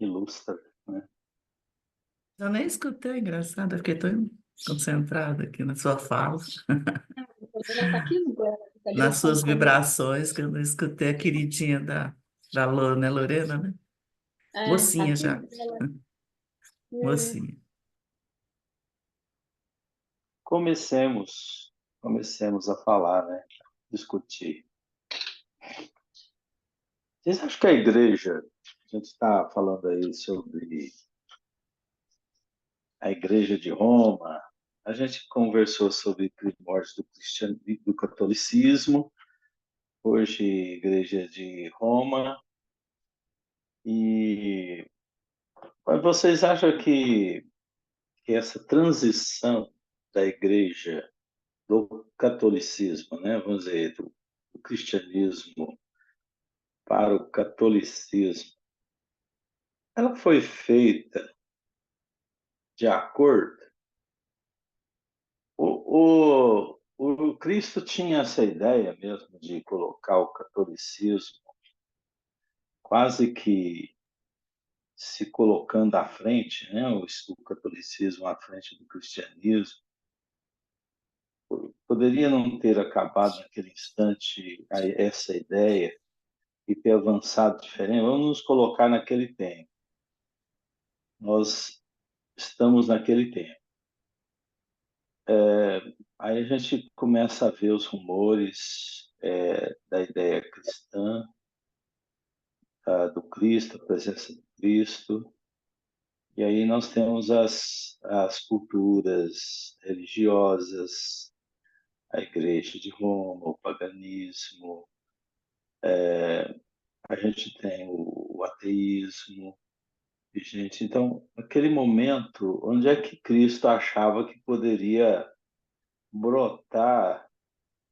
ilustra, né? Eu nem escutei, engraçado, eu fiquei tão concentrada aqui na sua fala, O programa está aqui no da nas direção suas do comando. vibrações, que eu não escutei a queridinha da Lô, né, Lorena, né? Tá Mocinha aqui. já, mocinha. Comecemos a falar, né? Discutir. Vocês acham que a igreja, a gente está falando aí sobre a igreja de Roma, a gente conversou sobre primórdios do catolicismo, hoje igreja de Roma, e mas vocês acham que essa transição da igreja do catolicismo, né, vamos dizer, do cristianismo para o catolicismo, ela foi feita de acordo. O Cristo tinha essa ideia mesmo de colocar o catolicismo quase que se colocando à frente, né, o catolicismo à frente do cristianismo. Poderia não ter acabado naquele instante essa ideia e ter avançado diferente. Vamos nos colocar naquele tempo. Nós estamos naquele tempo. Aí a gente começa a ver os rumores da ideia cristã, do Cristo, a presença do Cristo, e aí nós temos as culturas religiosas, a Igreja de Roma, o paganismo, a gente tem o ateísmo, e, gente, então, naquele momento, onde é que Cristo achava que poderia brotar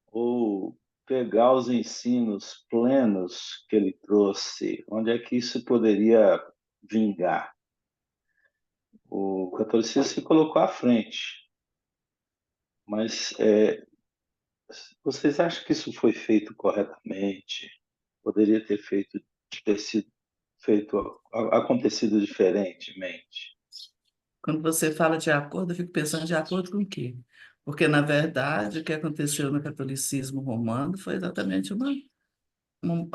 ou pegar os ensinos plenos que ele trouxe, onde é que isso poderia vingar? O catolicismo se colocou à frente, mas vocês acham que isso foi feito corretamente? Poderia ter sido feito, acontecido diferentemente? Quando você fala de acordo, eu fico pensando de acordo com o quê? Porque, na verdade, o que aconteceu no catolicismo romano foi exatamente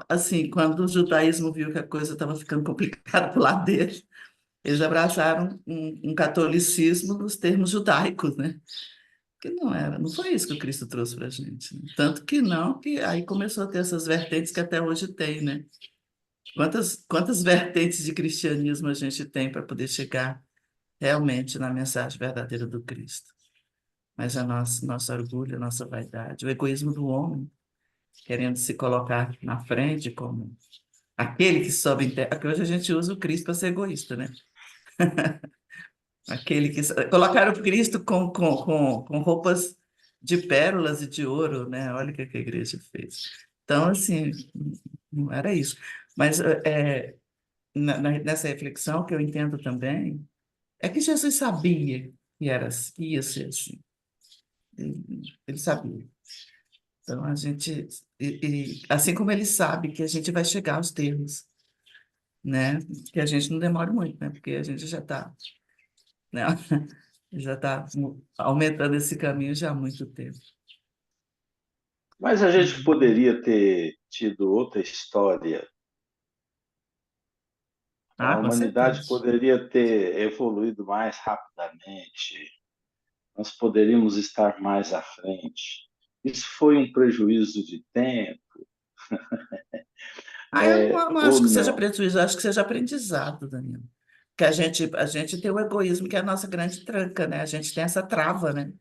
assim, quando o judaísmo viu que a coisa estava ficando complicada do lado dele, eles abraçaram um catolicismo nos termos judaicos, né? Que não era, não foi isso que o Cristo trouxe para a gente, né? Tanto que não, que aí começou a ter essas vertentes que até hoje tem, né? Quantas vertentes de cristianismo a gente tem para poder chegar realmente na mensagem verdadeira do Cristo? Mas nosso orgulho, a nossa vaidade, o egoísmo do homem, querendo se colocar na frente como aquele que sobe em terra, porque hoje a gente usa o Cristo para ser egoísta, né? Aquele que colocaram o Cristo com roupas de pérolas e de ouro, né? Olha o que a igreja fez. Então, assim, não era isso. Mas nessa reflexão que eu entendo também, é que Jesus sabia que ia ser assim. Ele sabia. Então, a gente, assim como ele sabe que a gente vai chegar aos termos, né? Que a gente não demora muito, né? Porque a gente já está, né? Já está aumentando esse caminho já há muito tempo. Mas a gente poderia ter tido outra história. A Ah, com humanidade certeza. poderia ter evoluído mais rapidamente. Nós poderíamos estar mais à frente. Isso foi um prejuízo de tempo, Ah, eu não ou acho que seja não? prejuízo, eu acho que seja aprendizado, Danilo. Que a gente tem o egoísmo, que é a nossa grande tranca, né? A gente tem essa trava, né?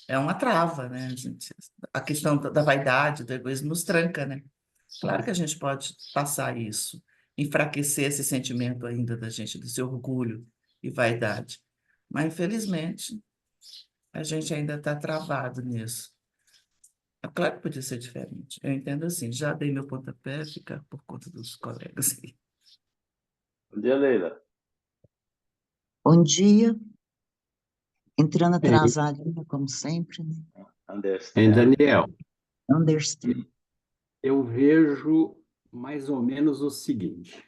É uma trava, né? A questão da vaidade, do egoísmo nos tranca, né? Claro que a gente pode passar isso, enfraquecer esse sentimento ainda da gente, desse orgulho e vaidade. Mas, infelizmente, a gente ainda está travado nisso. É claro que podia ser diferente. Eu entendo assim, já dei meu pontapé, fica por conta dos colegas aí. Bom dia, Leila. Bom dia, entrando Ei, atrasadinha, como sempre, né? Understand. Daniel, Understand. eu vejo mais ou menos o seguinte: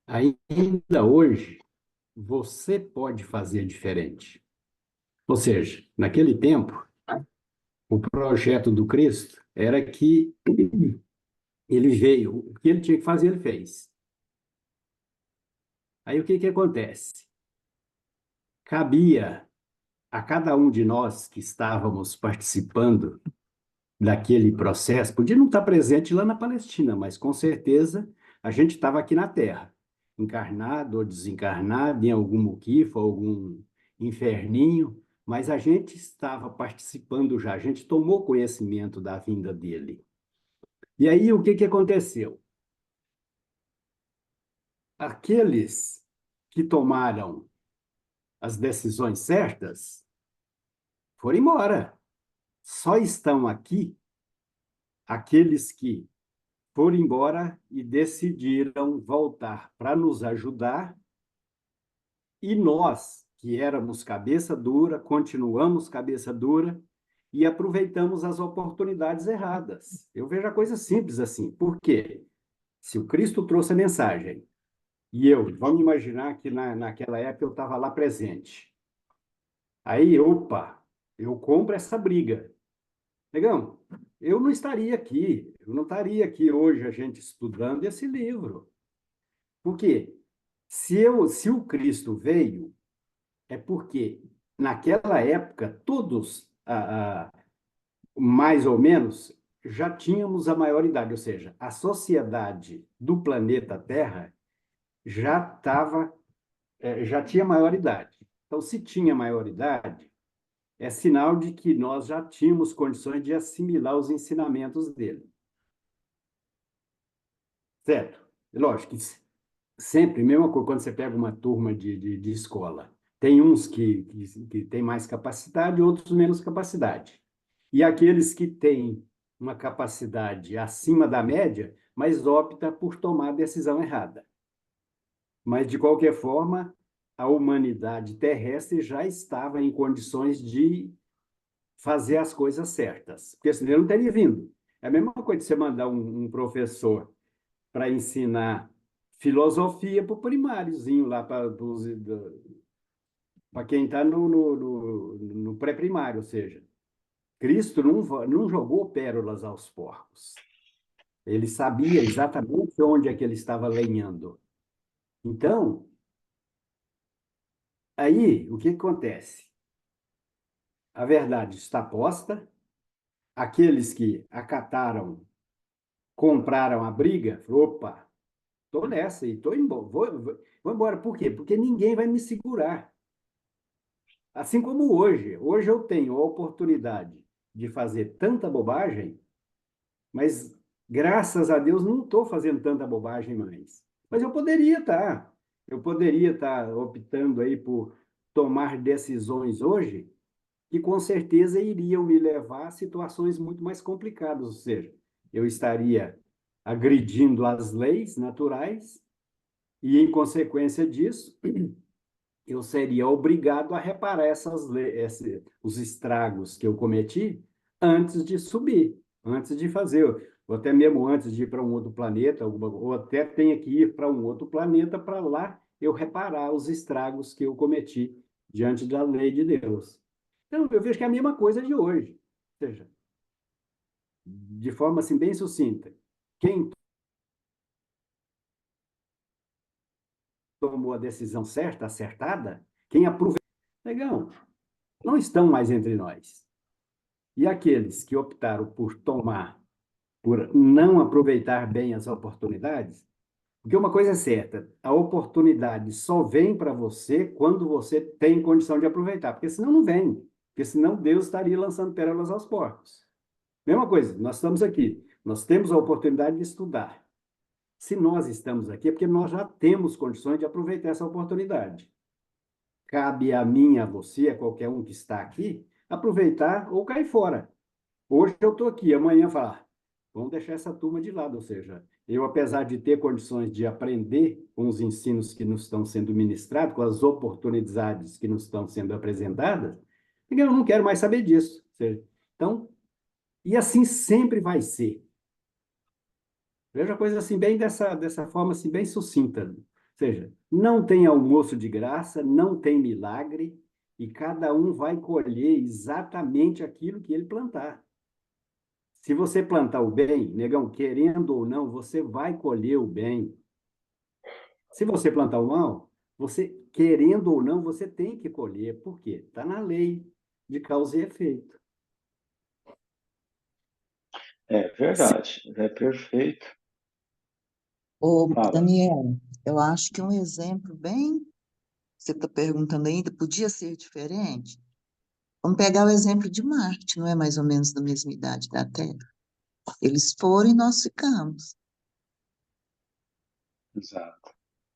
Ainda hoje, você pode fazer diferente. Ou seja, naquele tempo, o projeto do Cristo era que ele veio, o que ele tinha que fazer, ele fez. Aí o que que acontece? Cabia a cada um de nós que estávamos participando daquele processo, podia não estar presente lá na Palestina, mas com certeza a gente estava aqui na Terra, encarnado ou desencarnado, em algum muquifo, algum inferninho, mas a gente estava participando já, a gente tomou conhecimento da vinda dele. E aí o que que aconteceu? Aqueles que tomaram as decisões certas foram embora. Só estão aqui aqueles que foram embora e decidiram voltar para nos ajudar, e nós, que éramos cabeça dura, continuamos cabeça dura e aproveitamos as oportunidades erradas. Eu vejo a coisa simples assim. Por quê? Se o Cristo trouxe a mensagem e eu, vamos imaginar que naquela época eu estava lá presente. Aí, opa, eu compro essa briga. Negão, eu não estaria aqui, eu não estaria aqui hoje a gente estudando esse livro. Por quê? Se o Cristo veio, é porque naquela época todos, mais ou menos, já tínhamos a maioridade, ou seja, a sociedade do planeta Terra já tinha maioridade. Então, se tinha maioridade, é sinal de que nós já tínhamos condições de assimilar os ensinamentos dele. Certo? Lógico que sempre, mesma coisa, quando você pega uma turma de escola, tem uns que têm mais capacidade, outros menos capacidade. E aqueles que têm uma capacidade acima da média, mas opta por tomar a decisão errada. Mas, de qualquer forma, a humanidade terrestre já estava em condições de fazer as coisas certas, porque senão ele não teria vindo. É a mesma coisa de você mandar um professor para ensinar filosofia para o primáriozinho, lá para quem está no pré-primário, ou seja, Cristo não jogou pérolas aos porcos. Ele sabia exatamente onde é que ele estava lenhando. Então, aí, o que acontece? A verdade está posta, aqueles que acataram, compraram a briga, falaram, opa, estou nessa e estou embora, vou embora. Por quê? Porque ninguém vai me segurar. Assim como hoje eu tenho a oportunidade de fazer tanta bobagem, mas graças a Deus não estou fazendo tanta bobagem mais. Mas eu poderia estar optando aí por tomar decisões hoje que com certeza iriam me levar a situações muito mais complicadas, ou seja, eu estaria agredindo as leis naturais e, em consequência disso, eu seria obrigado a reparar os estragos que eu cometi antes de subir, antes de fazer, ou até mesmo antes de ir para um outro planeta, ou até tenha que ir para um outro planeta para lá eu reparar os estragos que eu cometi diante da lei de Deus. Então, eu vejo que é a mesma coisa de hoje. Ou seja, de forma assim bem sucinta, quem tomou a decisão certa, acertada, quem aproveitou, legal, não estão mais entre nós. E aqueles que optaram por não aproveitar bem as oportunidades, porque uma coisa é certa, a oportunidade só vem para você quando você tem condição de aproveitar, porque senão não vem, porque senão Deus estaria lançando pérolas aos porcos. Mesma coisa, nós estamos aqui, nós temos a oportunidade de estudar. Se nós estamos aqui, é porque nós já temos condições de aproveitar essa oportunidade. Cabe a mim, a você, a qualquer um que está aqui, aproveitar ou cair fora. Hoje eu estou aqui, amanhã falar, vamos deixar essa turma de lado, ou seja, eu, apesar de ter condições de aprender com os ensinos que nos estão sendo ministrados, com as oportunidades que nos estão sendo apresentadas, eu não quero mais saber disso. Ou seja, então, e assim sempre vai ser. Veja a coisa assim, bem dessa forma, assim, bem sucinta. seja, não tem almoço de graça, não tem milagre, e cada um vai colher exatamente aquilo que ele plantar. Se você plantar o bem, negão, querendo ou não, você vai colher o bem. Se você plantar o mal, você, querendo ou não, você tem que colher. Por quê? Está na lei de causa e efeito. É verdade, é perfeito. Ô, Fala. Daniel, eu acho que um exemplo bem, você está perguntando ainda, podia ser diferente? Vamos pegar o exemplo de Marte, não é mais ou menos da mesma idade da Terra? Eles foram e nós ficamos. Exato.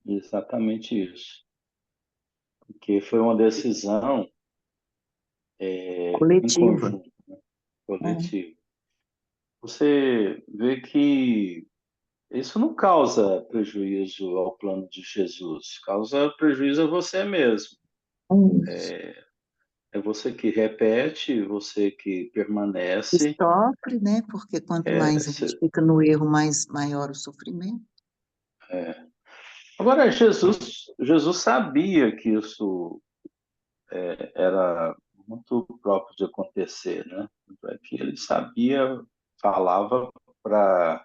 Exatamente isso. Porque foi uma decisão em Coletiva. conjunto, É. coletivo. Você vê que isso não causa prejuízo ao plano de Jesus, causa prejuízo a você mesmo. Isso. É você que repete, você que E permanece. sofre, né? Porque quanto É, mais a gente fica no erro, mais maior o sofrimento. é. Agora, Jesus sabia que isso era muito próprio de acontecer, né? Tanto é que ele sabia, falava para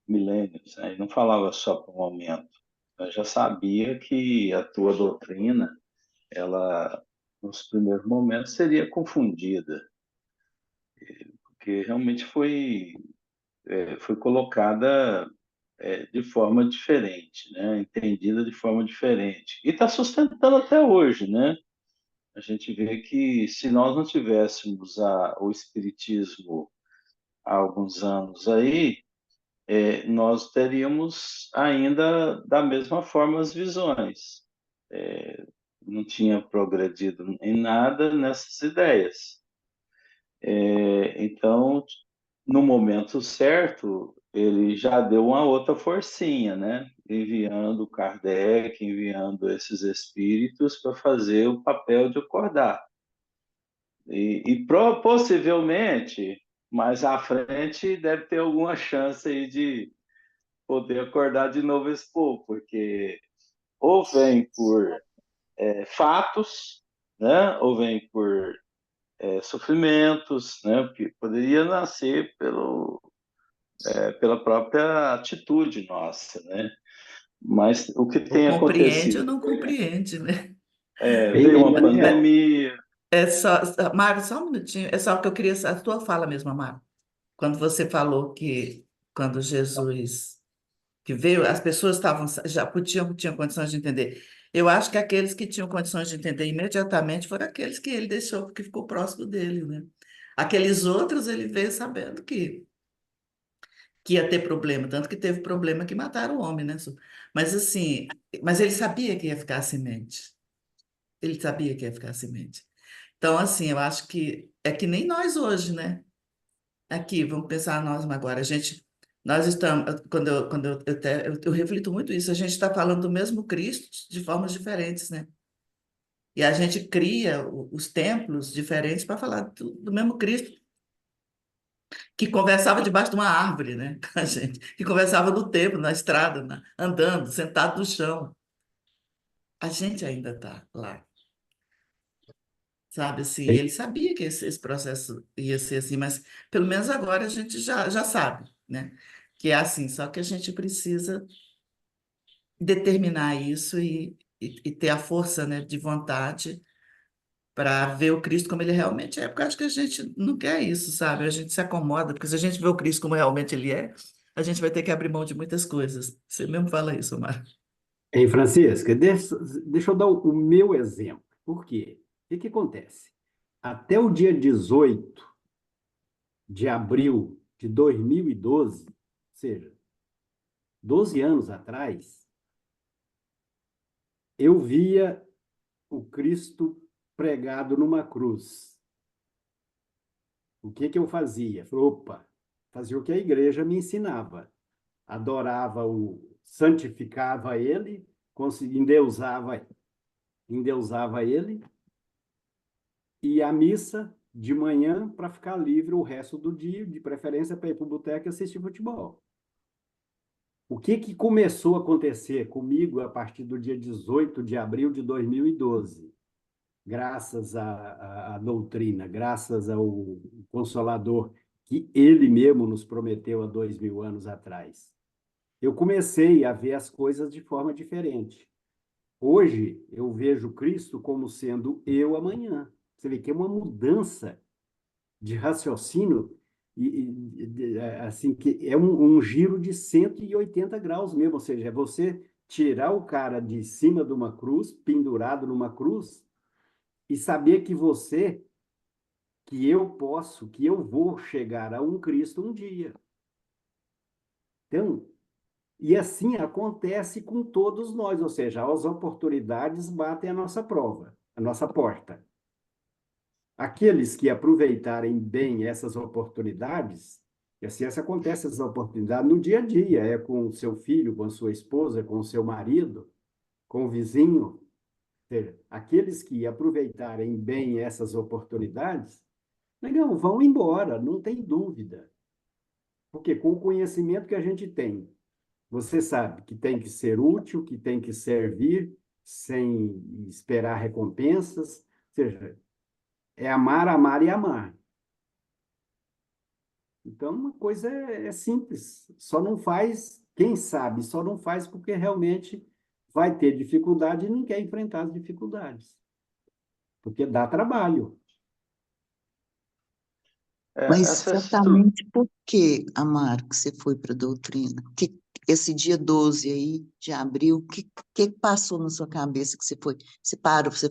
milênios, né? Ele não falava só para um momento. Eu já sabia que a tua doutrina, ela, nos primeiros momentos, seria confundida, porque realmente foi colocada de forma diferente, né? Entendida de forma diferente. E está sustentando até hoje, né? A gente vê que se nós não tivéssemos o Espiritismo há alguns anos aí, nós teríamos ainda da mesma forma as visões. Não tinha progredido em nada nessas ideias. Então, no momento certo, ele já deu uma outra forcinha, né? Enviando Kardec, enviando esses espíritos para fazer o papel de acordar. Possivelmente, mais à frente, deve ter alguma chance aí de poder acordar de novo esse povo, porque ou vem por fatos, né? Ou vem por sofrimentos, né? Porque poderia nascer pela própria atitude nossa, né? Mas o que Ou tem compreende ou acontecido? não compreende, né? Veio Ei, uma Daniel, pandemia. É só, Mário, só um minutinho. É só o que eu queria, a tua fala mesmo, Mário. Quando você falou que quando Jesus que veio, as pessoas já tinham condições de entender. Eu acho que aqueles que tinham condições de entender imediatamente foram aqueles que ele deixou, que ficou próximo dele, né? Aqueles outros ele veio sabendo que ia ter problema, tanto que teve problema que mataram o homem, né? Mas assim, mas ele sabia que ia ficar a semente. Ele sabia que ia ficar a semente. Então, assim, eu acho que é que nem nós hoje, né? Aqui, vamos pensar nós agora. Nós estamos, eu reflito muito isso, a gente está falando do mesmo Cristo de formas diferentes, né? E a gente cria os templos diferentes para falar do mesmo Cristo, que conversava debaixo de uma árvore, né? Com a gente, que conversava no templo, na estrada, andando, sentado no chão. A gente ainda está lá, sabe? Assim, ele sabia que esse processo ia ser assim, mas pelo menos agora a gente já sabe, né? Que é assim, só que a gente precisa determinar isso e ter a força, né, de vontade para ver o Cristo como ele realmente é, porque eu acho que a gente não quer isso, sabe? A gente se acomoda, porque se a gente vê o Cristo como realmente ele é, a gente vai ter que abrir mão de muitas coisas. Você mesmo fala isso, Omar. Ei, Francisca, deixa eu dar o meu exemplo. Por quê? O que que acontece? Até o dia 18 de abril de 2012, ou seja, 12 anos atrás, eu via o Cristo pregado numa cruz. O que que eu fazia? Falei, opa, fazia o que a igreja me ensinava. Adorava santificava ele, endeusava ele, e a missa de manhã para ficar livre o resto do dia, de preferência para ir para o boteco e assistir futebol. O que começou a acontecer comigo a partir do dia 18 de abril de 2012? Graças à doutrina, graças ao Consolador, que ele mesmo nos prometeu há 2000 anos atrás. Eu comecei a ver as coisas de forma diferente. Hoje, eu vejo Cristo como sendo eu amanhã. Você vê que é uma mudança de raciocínio, assim, que é um giro de 180 graus mesmo, ou seja, é você tirar o cara de cima de uma cruz, pendurado numa cruz, e saber que eu vou chegar a um Cristo um dia. Então, e assim acontece com todos nós, ou seja, as oportunidades batem a nossa prova, a nossa porta. Aqueles que aproveitarem bem essas oportunidades, e assim acontece essas oportunidades no dia a dia, é com o seu filho, com a sua esposa, com o seu marido, com o vizinho. Ou seja, aqueles que aproveitarem bem essas oportunidades, não, vão embora, não tem dúvida. Porque com o conhecimento que a gente tem, você sabe que tem que ser útil, que tem que servir sem esperar recompensas, ou seja, é amar, amar e amar. Então, uma coisa é simples, só não faz, quem sabe, só não faz porque realmente vai ter dificuldade e não quer enfrentar as dificuldades, porque dá trabalho. Mas Essa exatamente por que, Amaro, que você foi para a doutrina? Que esse dia 12 aí de abril, que passou na sua cabeça que você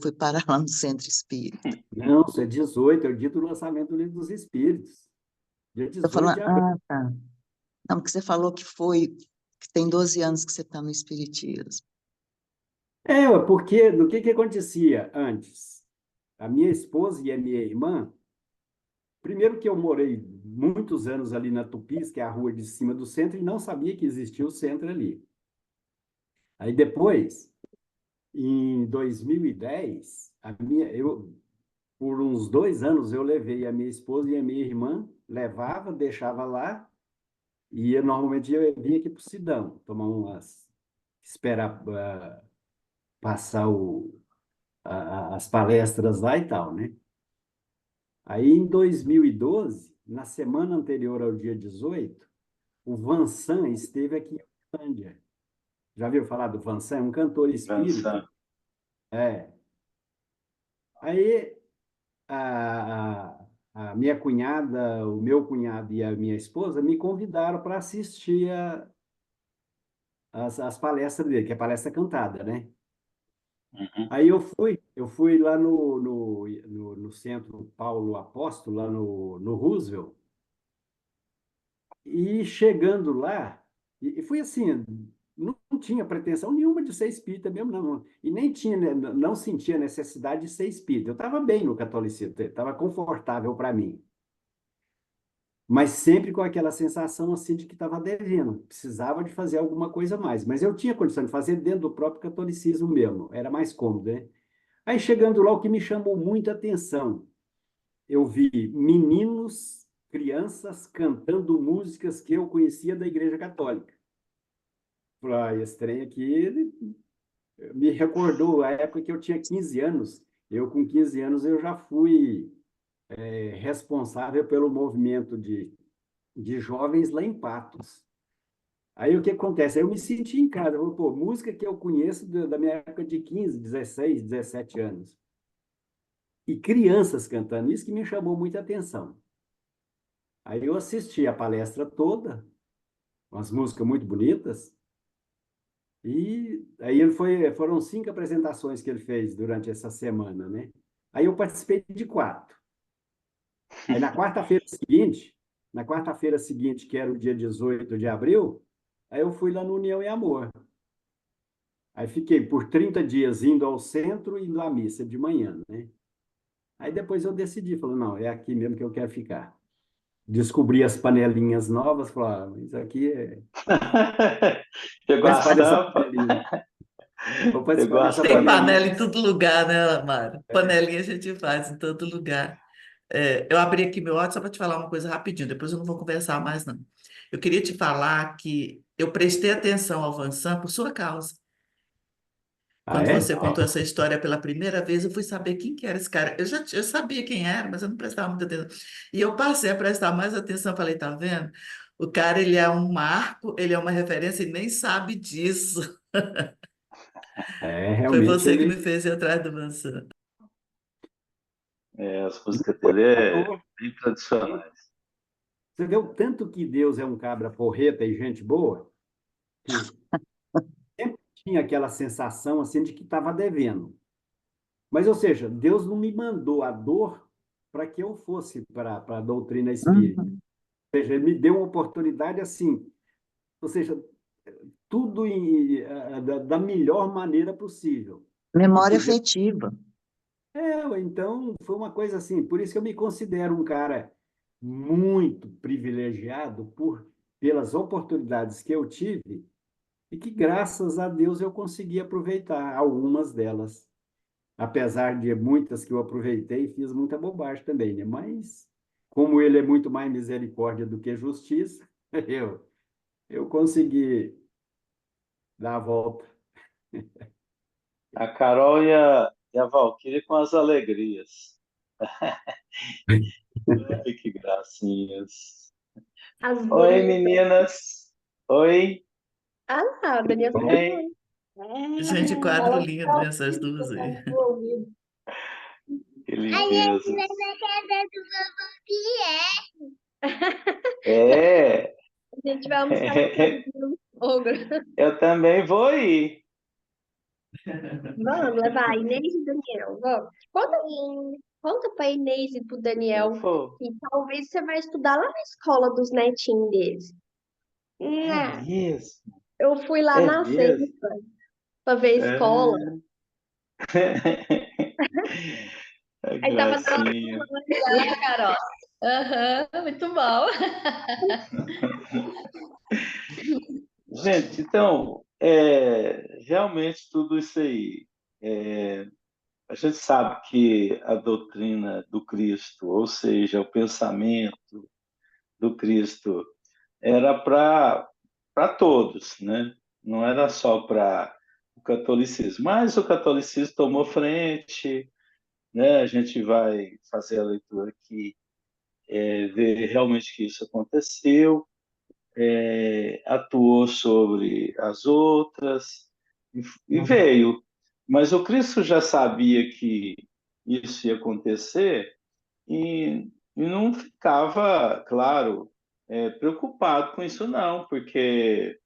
foi parar lá no Centro Espírita? Não, isso é 18, é o dia do lançamento do Livro dos Espíritos, dia Tô 18 falando, de abril. tá. Não, porque você falou que tem 12 anos que você está no Espiritismo. Porque do que acontecia antes? A minha esposa e a minha irmã, primeiro que eu morei muitos anos ali na Tupis, que é a rua de cima do centro, e não sabia que existia o centro ali. Aí depois, em 2010, por uns 2 anos, eu levei a minha esposa e a minha irmã, levava, deixava lá, e normalmente eu vinha aqui para o Sidão, esperar passar as palestras lá e tal, né? Aí, em 2012, na semana anterior ao dia 18, o Vansan esteve aqui em Uberlândia. Já viu falar do Vansan? É um cantor espírita. pensando. É. Aí, a, a minha cunhada, o meu cunhado e a minha esposa me convidaram para assistir as palestras dele, que é palestra cantada, né? Uhum. Aí eu fui lá no Centro Paulo Apóstolo, lá no Roosevelt, e chegando lá, e foi assim, não tinha pretensão nenhuma de ser espírita mesmo, não. E nem tinha, né, não sentia necessidade de ser espírita. Eu estava bem no catolicismo, estava confortável para mim. Mas sempre com aquela sensação assim de que estava devendo, precisava de fazer alguma coisa a mais. Mas eu tinha condição de fazer dentro do próprio catolicismo mesmo, era mais cômodo, né? Aí chegando lá, o que me chamou muita atenção, eu vi meninos, crianças cantando músicas que eu conhecia da Igreja Católica. Falei, esse trem aqui ele me recordou a época que eu tinha 15 anos. Eu, com 15 anos, eu já fui responsável pelo movimento de jovens lá em Patos. Aí o que acontece? Aí eu me senti em casa. Eu falei, pô, música que eu conheço da minha época de 15, 16, 17 anos. E crianças cantando, isso que me chamou muita atenção. Aí eu assisti a palestra toda, umas músicas muito bonitas, e aí foram 5 apresentações que ele fez durante essa semana, né? Aí eu participei de 4. Aí na quarta-feira seguinte, que era o dia 18 de abril, aí eu fui lá no União e Amor. Aí fiquei por 30 dias indo ao centro e indo à missa de manhã, né? Aí depois eu decidi, falei, não, é aqui mesmo que eu quero ficar. Descobri as panelinhas novas, falei, isso aqui é... Chegou a Participar dessa stampa, panelinha. Vou participar chegou a dessa Tem panelinha. panela em todo lugar, né, Mário? Panelinha a gente faz em todo lugar. Eu abri aqui meu áudio só para te falar uma coisa rapidinho, depois eu não vou conversar mais, não. Eu queria te falar que Eu prestei atenção ao Vansan por sua causa. Ah, Quando é? você contou essa história pela primeira vez, eu fui saber quem que era esse cara. Eu sabia quem era, mas eu não prestava muita atenção. E eu passei a prestar mais atenção. Falei, tá vendo? O cara, ele é um marco, ele é uma referência e nem sabe disso. É, Foi realmente você que me ele fez ir atrás do Vansan. As músicas foi dele é ator. bem tradicionais. Você vê o tanto que Deus é um cabra porreta e gente boa, que sempre tinha aquela sensação assim de que estava devendo. Mas, ou seja, Deus não me mandou a dor para que eu fosse para a doutrina espírita. Uhum. Ou seja, ele me deu uma oportunidade assim, ou seja, tudo da melhor maneira possível. E Memória podia. afetiva. Então foi uma coisa assim, por isso que eu me considero um cara muito privilegiado pelas oportunidades que eu tive e que, graças a Deus, eu consegui aproveitar algumas delas. Apesar de muitas que eu aproveitei e fiz muita bobagem também, né? Mas, como ele é muito mais misericórdia do que justiça, eu, eu consegui dar a volta. A Carol e a Valquíria com as alegrias. Ai, que gracinhas. As Oi, bonitas. meninas. Oi, Ah, lá, a Daniela tudo falou bem? oi. Gente, É, quadro ela lindo falou essas duas tá aí. no ouvido. Que A gente lindezas. vai na casa do vovô Pierre. É, A gente vai almoçar na casa do ogro. eu também vou ir. Vamos levar a Inês e o Daniel. Vamos. Conta pra Inês e pro Eu Daniel vou. que talvez você vai estudar lá na escola dos netinhos deles. É Né? mesmo? Eu fui lá É na mesmo? sexta pra ver a escola. É. É Aí tava na gracinha. hora, Carol. Aham, muito bom. Gente, então, realmente tudo isso aí. A gente sabe que a doutrina do Cristo, ou seja, o pensamento do Cristo, era para todos, né? Não era só para o catolicismo. Mas o catolicismo tomou frente, né? A gente vai fazer a leitura aqui, ver realmente que isso aconteceu, atuou sobre as outras e veio. Mas o Cristo já sabia que isso ia acontecer e não ficava, claro, preocupado com isso não, porque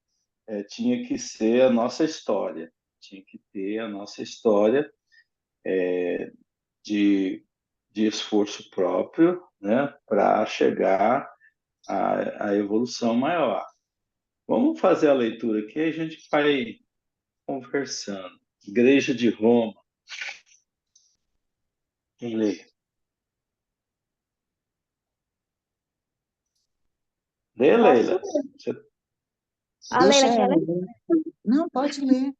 tinha que ser a nossa história, tinha que ter a nossa história de, de esforço próprio, né, para chegar à evolução maior. Vamos fazer a leitura aqui, a gente vai conversando. Igreja de Roma. Quem lê? Lê, Posso Leila. ler. Você- A Deixa Leila quer ela ler? ler. Não, pode ler.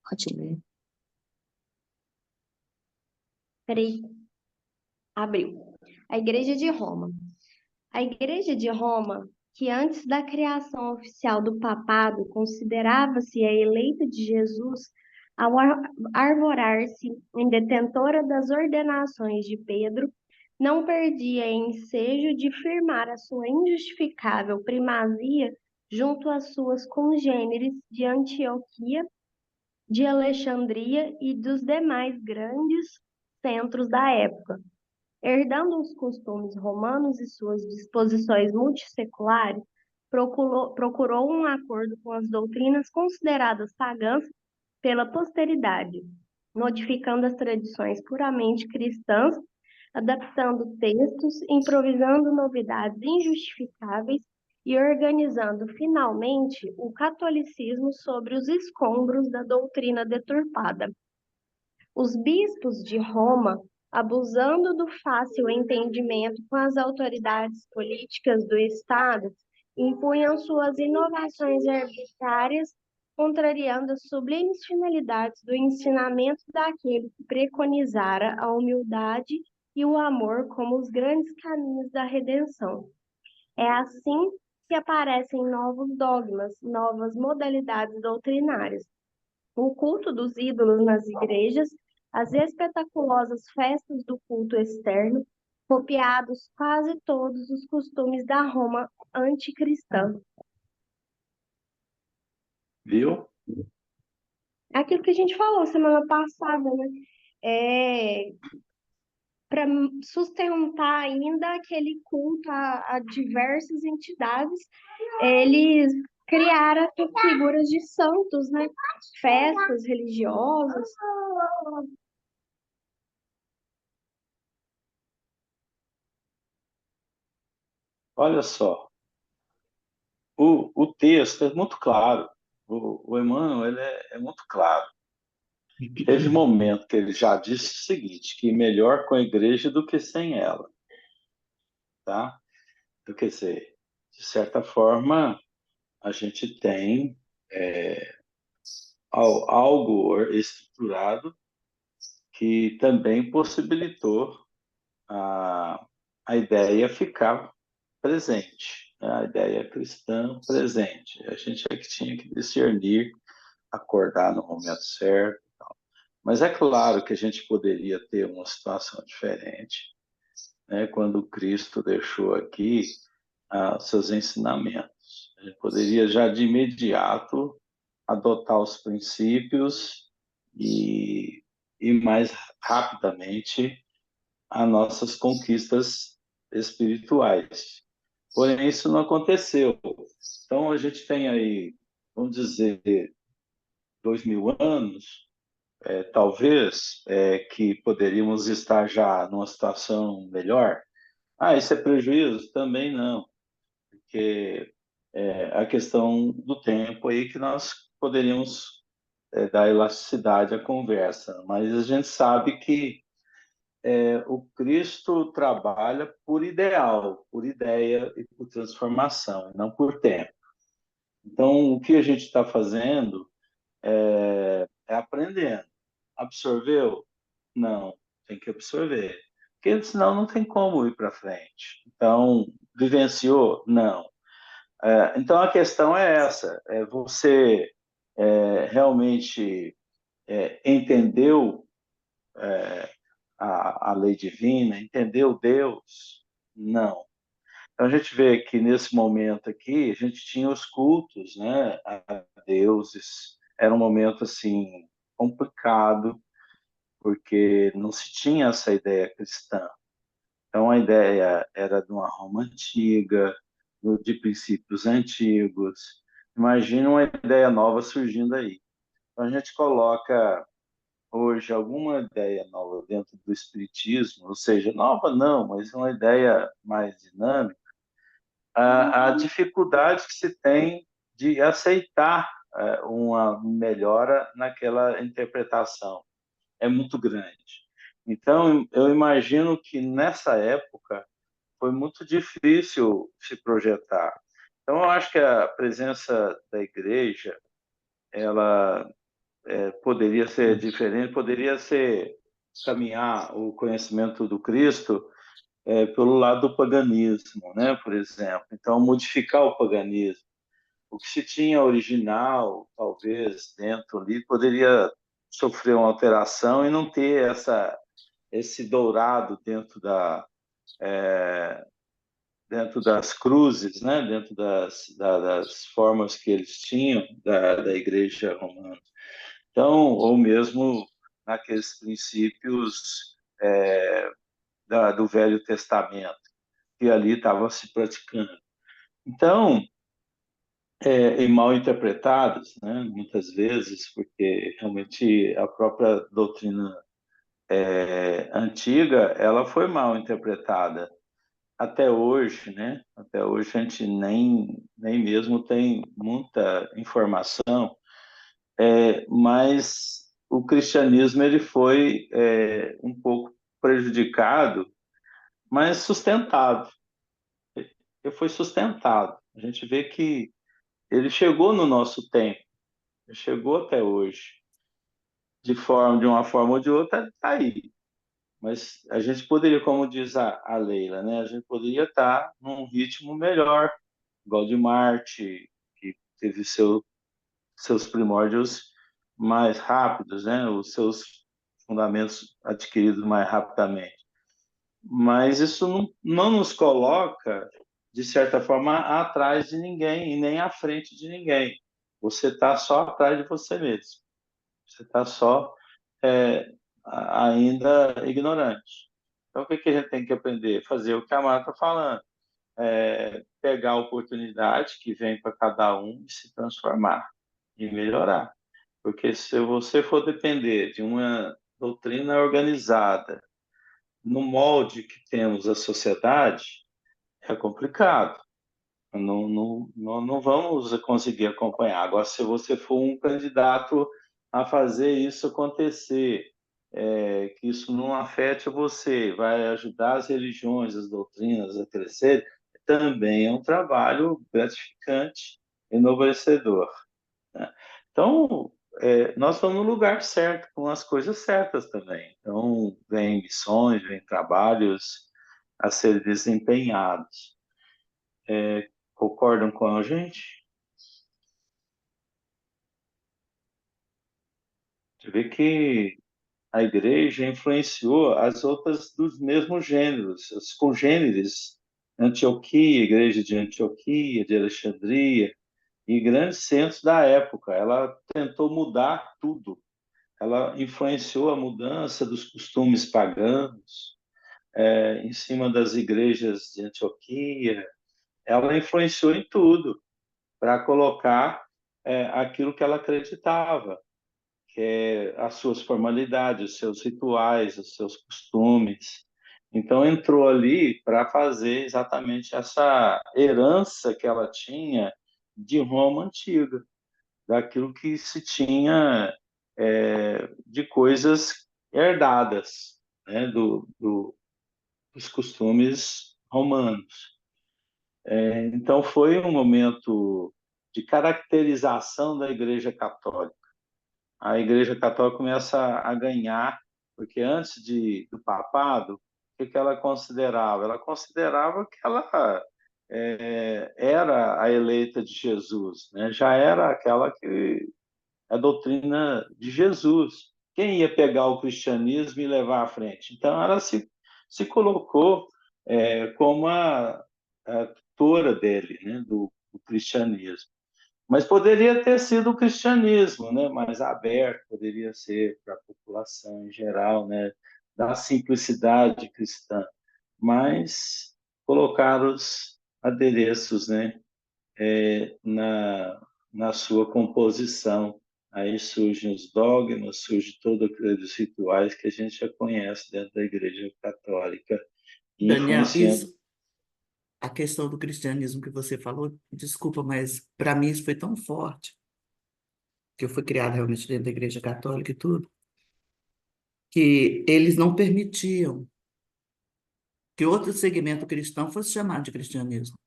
Pode ler. Peraí, abriu. A Igreja de Roma. A Igreja de Roma, que antes da criação oficial do papado considerava-se a eleita de Jesus, ao arvorar-se em detentora das ordenações de Pedro, não perdia ensejo de firmar a sua injustificável primazia junto às suas congêneres de Antioquia, de Alexandria e dos demais grandes centros da época. Herdando os costumes romanos e suas disposições multisseculares, procurou um acordo com as doutrinas consideradas pagãs pela posteridade, modificando as tradições puramente cristãs, adaptando textos, improvisando novidades injustificáveis e organizando finalmente o catolicismo sobre os escombros da doutrina deturpada. Os bispos de Roma, abusando do fácil entendimento com as autoridades políticas do Estado, impunham suas inovações arbitrárias, contrariando as sublimes finalidades do ensinamento daquele que preconizara a humildade e o amor como os grandes caminhos da redenção. É assim que aparecem novos dogmas, novas modalidades doutrinárias. O culto dos ídolos nas igrejas, as espetaculosas festas do culto externo, copiados quase todos os costumes da Roma anticristã. Viu? Aquilo que a gente falou semana passada, né? Para sustentar ainda aquele culto a diversas entidades, eles criaram figuras de santos, né? Festas religiosas. Olha só, o texto é muito claro. O Emmanuel ele é muito claro. Teve momento que ele já disse o seguinte, que melhor com a igreja do que sem ela, tá? Então, quer dizer, de certa forma, a gente tem algo estruturado que também possibilitou a, a ideia ficar presente, né? A ideia cristã presente. A gente é que tinha que discernir, acordar no momento certo. Mas é claro que a gente poderia ter uma situação diferente, né, quando Cristo deixou aqui seus ensinamentos. A gente poderia já de imediato adotar os princípios e, e mais rapidamente as nossas conquistas espirituais. Porém, isso não aconteceu. Então, a gente tem aí, vamos dizer, 2000 anos, talvez, que poderíamos estar já numa situação melhor. Isso é prejuízo? Também não, porque a questão do tempo aí que nós poderíamos dar elasticidade à conversa, mas a gente sabe que o Cristo trabalha por ideal, por ideia e por transformação, e não por tempo. Então, o que a gente está fazendo é aprendendo. Absorveu? Não, tem que absorver. Porque senão não tem como ir para frente. Então, vivenciou? Não. Então, a questão é essa: você realmente entendeu a lei divina, entendeu Deus? Não. Então, a gente vê que nesse momento aqui, a gente tinha os cultos, né, a deuses. Era um momento assim complicado, porque não se tinha essa ideia cristã. Então, a ideia era de uma Roma antiga, de princípios antigos. Imagina uma ideia nova surgindo aí. Então, a gente coloca hoje alguma ideia nova dentro do Espiritismo, ou seja, nova não, mas uma ideia mais dinâmica, a dificuldade que se tem de aceitar uma melhora naquela interpretação é muito grande. Então, eu imagino que nessa época foi muito difícil se projetar. Então, eu acho que a presença da igreja, ela poderia ser diferente, poderia ser caminhar o conhecimento do Cristo pelo lado do paganismo, né, por exemplo. Então, modificar o paganismo. O que se tinha original, talvez, dentro ali, poderia sofrer uma alteração e não ter esse dourado dentro das cruzes, né? Dentro das formas que eles tinham da Igreja Romana. Então, ou mesmo naqueles princípios do Velho Testamento, que ali estavam se praticando. Então, e mal interpretados, né? Muitas vezes, porque realmente a própria doutrina antiga ela foi mal interpretada até hoje, né? Até hoje a gente nem mesmo tem muita informação, mas o cristianismo ele foi um pouco prejudicado, mas sustentado. Ele foi sustentado. A gente vê que ele chegou no nosso tempo, ele chegou até hoje, de uma forma ou de outra, está aí. Mas a gente poderia, como diz a Leila, né? A gente poderia estar num ritmo melhor, igual de Marte, que teve seus primórdios mais rápidos, né? Os seus fundamentos adquiridos mais rapidamente. Mas isso não nos coloca, de certa forma, atrás de ninguém e nem à frente de ninguém. Você está só atrás de você mesmo. Você está só ainda ignorante. Então, o que a gente tem que aprender? Fazer o que a Mara está falando. Pegar a oportunidade que vem para cada um e se transformar e melhorar. Porque se você for depender de uma doutrina organizada, no molde que temos a sociedade, é complicado. Não vamos conseguir acompanhar. Agora, se você for um candidato a fazer isso acontecer, que isso não afete você, vai ajudar as religiões, as doutrinas a crescer, também é um trabalho gratificante, enobrecedor, né? Então, nós estamos no lugar certo, com as coisas certas também. Então, vem missões, vem trabalhos a serem desempenhados. Concordam com a gente? Você vê que a igreja influenciou as outras dos mesmos gêneros, os congêneres, Antioquia, igreja de Antioquia, de Alexandria, e grandes centros da época. Ela tentou mudar tudo. Ela influenciou a mudança dos costumes pagãos, em cima das igrejas de Antioquia. Ela influenciou em tudo para colocar aquilo que ela acreditava, que é as suas formalidades, os seus rituais, os seus costumes. Então entrou ali para fazer exatamente essa herança que ela tinha de Roma antiga, daquilo que se tinha de coisas herdadas, né, dos costumes romanos. Então foi um momento de caracterização da Igreja Católica. A Igreja Católica começa a ganhar, porque antes do papado, o que ela considerava? Ela considerava que ela era a eleita de Jesus, né? Já era aquela que a doutrina de Jesus. Quem ia pegar o cristianismo e levar à frente? Então, ela se colocou como a tutora dele, né? do cristianismo. Mas poderia ter sido o cristianismo, né? Mais aberto, poderia ser para a população em geral, né? Da simplicidade cristã. Mas colocar os adereços, né? Na sua composição. Aí surgem os dogmas, surge todos aqueles rituais que a gente já conhece dentro da Igreja Católica, Daniel, influenciando. isso, a questão do cristianismo que você falou, desculpa, mas para mim isso foi tão forte, que eu fui criada realmente dentro da Igreja Católica e tudo, que eles não permitiam que outro segmento cristão fosse chamado de cristianismo.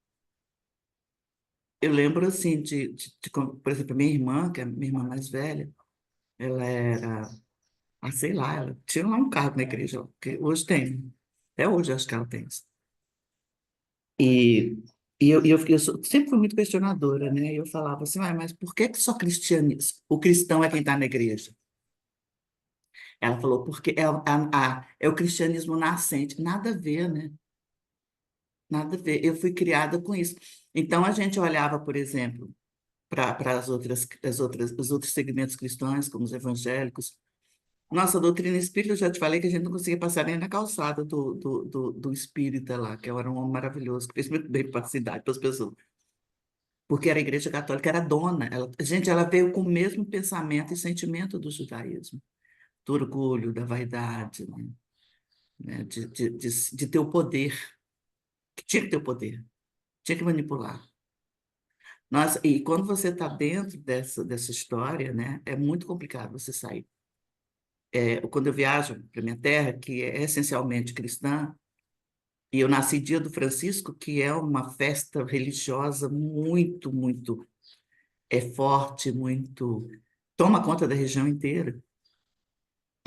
Eu lembro, assim, por exemplo, minha irmã, que é a minha irmã mais velha, ela era, sei lá, ela tinha lá um cargo na igreja, que hoje tem, até hoje acho que ela tem isso. E, sempre fui muito questionadora, né? E eu falava assim, mas por que só cristianismo? O cristão é quem está na igreja. Ela falou, porque é o cristianismo nascente. Nada a ver, né? Nada a ver. Eu fui criada com isso. Então, a gente olhava, por exemplo, para os outros segmentos cristãos, como os evangélicos. Nossa, a doutrina espírita, eu já te falei que a gente não conseguia passar nem na calçada do espírita lá, que era um homem maravilhoso, que fez muito bem para a cidade, para as pessoas. Porque era a Igreja Católica, era dona. Ela veio com o mesmo pensamento e sentimento do judaísmo, do orgulho, da vaidade, né? De ter o poder, que tinha que ter o poder, tinha que manipular. Nossa, e quando você está dentro dessa história, né, é muito complicado você sair. Quando eu viajo para minha terra, que é essencialmente cristã, e eu nasci dia do Francisco, que é uma festa religiosa muito, muito forte, muito toma conta da região inteira.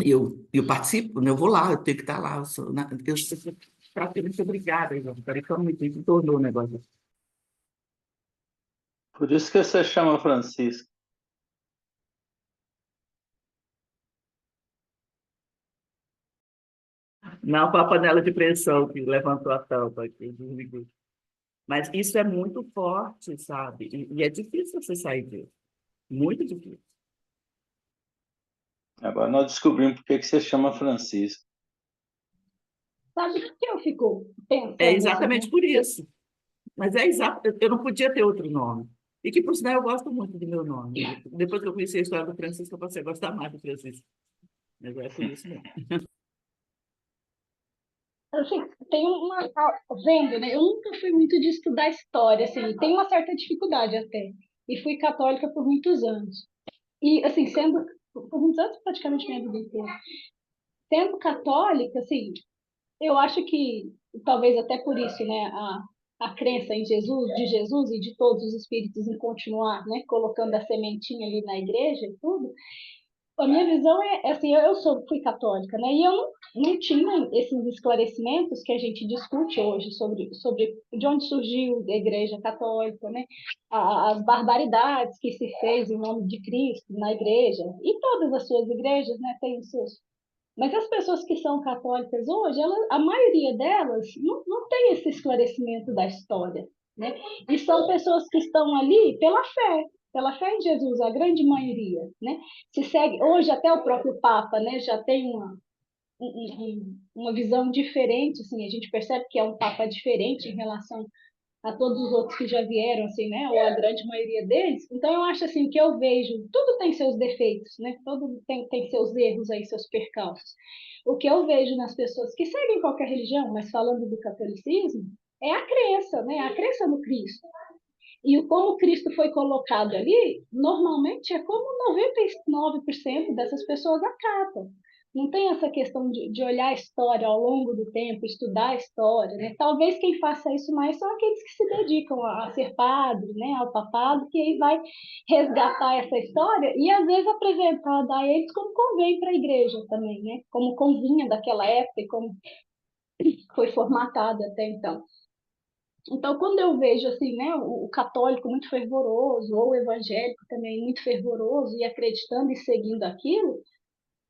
Eu participo, né, eu vou lá, eu tenho que estar lá, eu sou praticamente obrigada, peraí, só um minutinho, que tornou o negócio. Por isso que você chama Francisco. Não com a panela de pressão que levantou a tampa aqui, desligou. Mas isso é muito forte, sabe? E é difícil você sair disso. Muito difícil. Agora nós descobrimos por que você chama Francisco. Sabe o que eu fico pensando É assim, exatamente né? por isso. Mas é exato, eu não podia ter outro nome. E que, por sinal, eu gosto muito do meu nome. Depois que eu conheci a história do Francisco, eu passei a gostar mais do Francisco. Mas é por isso mesmo. Assim, tem uma. Vendo, né? Eu nunca fui muito de estudar história, assim, tem uma certa dificuldade até. E fui católica por muitos anos. E, assim, sendo. Por muitos anos, praticamente minha vida inteira. Sendo católica, assim, eu acho que, talvez até por isso, né? A crença em Jesus, de Jesus e de todos os espíritos em continuar, né? Colocando a sementinha ali na igreja e tudo. A minha visão é assim, fui católica, né? E eu não tinha esses esclarecimentos que a gente discute hoje sobre de onde surgiu a Igreja Católica, né? As barbaridades que se fez em nome de Cristo na igreja, e todas as suas igrejas, né, têm os seus. Mas as pessoas que são católicas hoje, a maioria delas não tem esse esclarecimento da história, né? E são pessoas que estão ali pela fé em Jesus, a grande maioria, né? Se segue, hoje até o próprio Papa, né, já tem uma visão diferente, assim, a gente percebe que é um Papa diferente em relação a todos os outros que já vieram, assim, né, ou a grande maioria deles. Então, eu acho, assim, que eu vejo, tudo tem seus defeitos, né, tudo tem seus erros aí, seus percalços. O que eu vejo nas pessoas que seguem qualquer religião, mas falando do catolicismo, é a crença, né, a crença no Cristo. E como Cristo foi colocado ali, normalmente é como 99% dessas pessoas acatam. Não tem essa questão de olhar a história ao longo do tempo, estudar a história, né? Talvez quem faça isso mais são aqueles que se dedicam a ser padre, né? Ao papado, que aí vai resgatar essa história e às vezes apresentar a eles como convém para a igreja também, né? Como convinha daquela época e como foi formatado até então. Então, quando eu vejo assim, né, o católico muito fervoroso, ou o evangélico também muito fervoroso e acreditando e seguindo aquilo,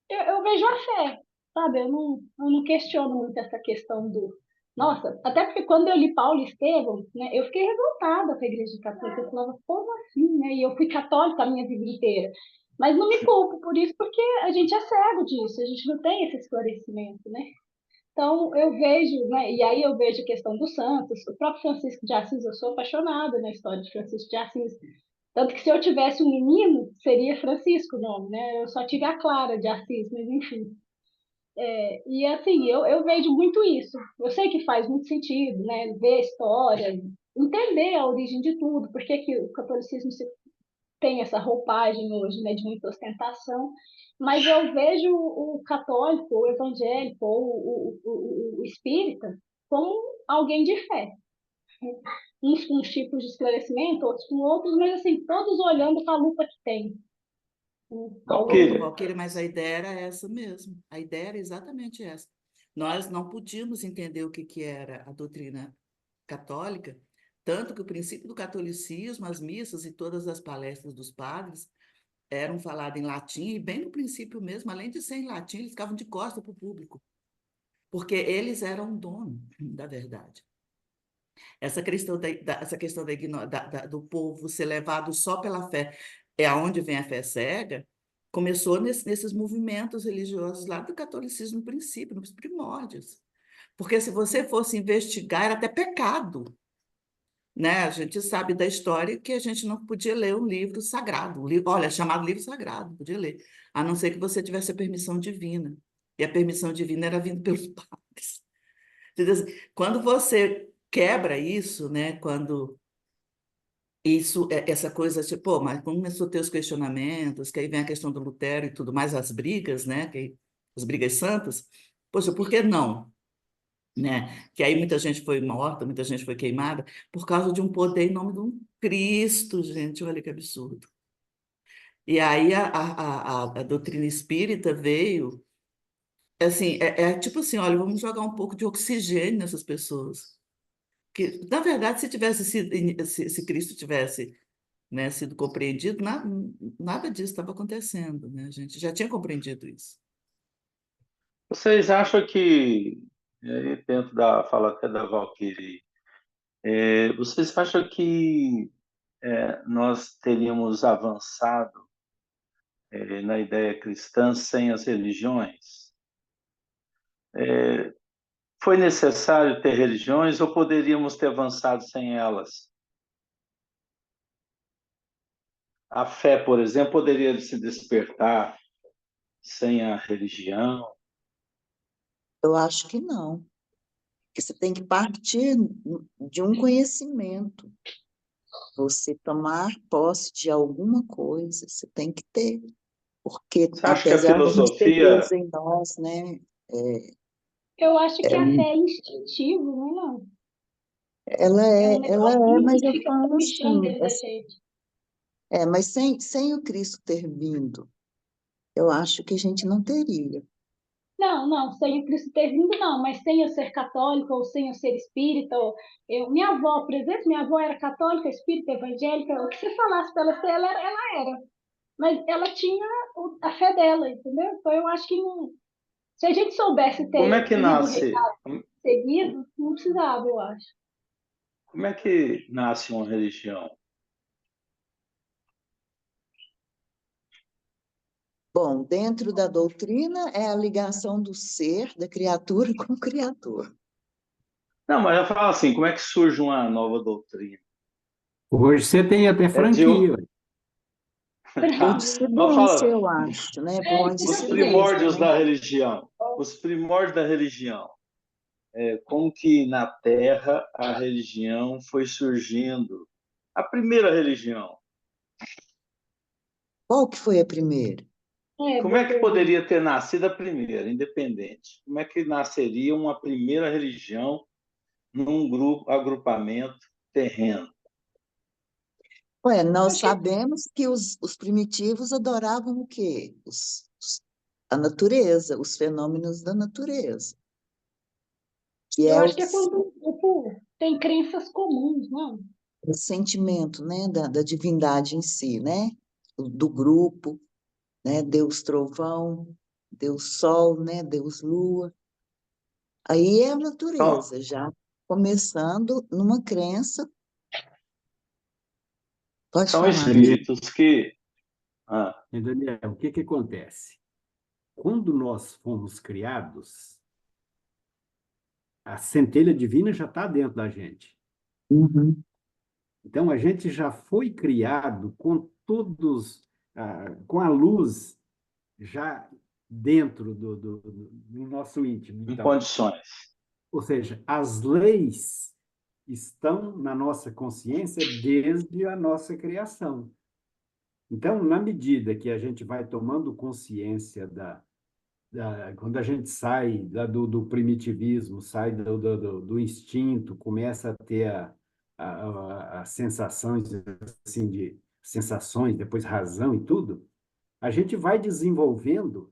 eu vejo a fé, sabe? Eu não questiono muito essa questão do. Nossa, até porque quando eu li Paulo e Estevão, né, eu fiquei revoltada com a Igreja Católica. Eu falava, como assim, né? E eu fui católica a minha vida inteira. Mas não me culpo por isso, porque a gente é cego disso, a gente não tem esse esclarecimento, né? Então, eu vejo, né, e aí eu vejo a questão dos santos, o próprio Francisco de Assis, eu sou apaixonada na história de Francisco de Assis, tanto que se eu tivesse um menino, seria Francisco o nome, né? Eu só tive a Clara de Assis, mas enfim. E assim, eu vejo muito isso. Eu sei que faz muito sentido, né? Ver a história, entender a origem de tudo, por que que o catolicismo tem essa roupagem hoje, né, de muita ostentação, mas eu vejo o católico, o evangélico, ou o espírita, como alguém de fé. Uns com tipos de esclarecimento, outros com outros, mas assim, todos olhando para a luta que tem. Ao longo. Valquíria, Valquíria, mas a ideia era essa mesmo. A ideia era exatamente essa. Nós não podíamos entender o que era a doutrina católica, tanto que o princípio do catolicismo, as missas e todas as palestras dos padres eram faladas em latim, e bem no princípio mesmo, além de ser em latim, eles ficavam de costas para o público, porque eles eram o dono da verdade. Essa questão essa questão do povo ser levado só pela fé, é aonde vem a fé cega, começou nesses movimentos religiosos lá do catolicismo no princípio, nos primórdios. Porque se você fosse investigar, era até pecado, né? A gente sabe da história que a gente não podia ler um livro sagrado, olha, chamado livro sagrado, não podia ler, a não ser que você tivesse a permissão divina. E a permissão divina era vinda pelos padres. Entendeu? Quando você quebra isso, né? Quando isso, essa coisa, tipo, pô, mas começou a ter os questionamentos, que aí vem a questão do Lutero e tudo mais, as brigas, né? As brigas santas. Poxa, por que não? Né? Que aí muita gente foi morta, muita gente foi queimada, por causa de um poder em nome de um Cristo, gente, olha que absurdo. E aí a doutrina espírita veio, assim, tipo assim, olha, vamos jogar um pouco de oxigênio nessas pessoas. Que, na verdade, se tivesse sido, se Cristo tivesse né, sido compreendido, nada disso estava acontecendo, né? A gente já tinha compreendido isso. Vocês acham que, e aí dentro da fala até da Valkyrie, vocês acham que nós teríamos avançado na ideia cristã sem as religiões? Foi necessário ter religiões ou poderíamos ter avançado sem elas? A fé, por exemplo, poderia se despertar sem a religião? Eu acho que não, porque você tem que partir de um conhecimento. Você tomar posse de alguma coisa, você tem que ter, porque Você acha que a apesar da gente ter Deus filosofia... em nós, né, Eu acho que é, a fé é instintiva, não é não? É um ela é, negocinho mas que eu fica falo comichando assim, dentro da gente. mas sem o Cristo ter vindo, eu acho que a gente não teria. Não, não, sem o Cristo ter vindo, não, mas sem eu ser católica ou sem eu ser espírita. Minha avó, por exemplo, minha avó era católica, espírita, evangélica, o que você falasse para ela ser, ela era. Mas ela tinha a fé dela, entendeu? Então eu acho que não, se a gente soubesse Como é ter que lido o nasce, recado seguido, não precisava, eu acho. como é que nasce uma religião? Bom, dentro da doutrina é a ligação do ser, da criatura com o Criador. Não, mas eu falo assim, como é que surge uma nova doutrina? Hoje você tem até É de... franquia. Ué. Por Tá. Mas dissidência, fala, eu acho, né? Por É, uma isso que os eu falei. dissidência, primórdios né? da religião. Os primórdios da religião. Como que na Terra a religião foi surgindo? A primeira religião. Qual que foi a primeira? Como Boa é que pergunta. poderia ter nascido a primeira, independente? Como é que nasceria uma primeira religião num grupo, agrupamento terreno? Ué, nós Acho que, sabemos que os primitivos adoravam o quê? A natureza, os fenômenos da natureza, que eu é acho que é quando o povo tem crenças comuns, não? o sentimento, né, da divindade em si, né? Do grupo, né? Deus trovão, Deus sol, né? Deus lua. Aí é a São, natureza, já começando numa crença. Pode são falar, E, Daniel. espíritos que... Ah, Daniel, o que acontece? Quando nós fomos criados, a centelha divina já está dentro da gente. Uhum. Então, a gente já foi criado com com a luz já dentro do nosso íntimo. em Então, condições. ou seja, as leis estão na nossa consciência desde a nossa criação. Então, na medida que a gente vai tomando consciência quando a gente sai do primitivismo, sai do instinto, começa a ter as sensações assim de sensações, depois razão e tudo, a gente vai desenvolvendo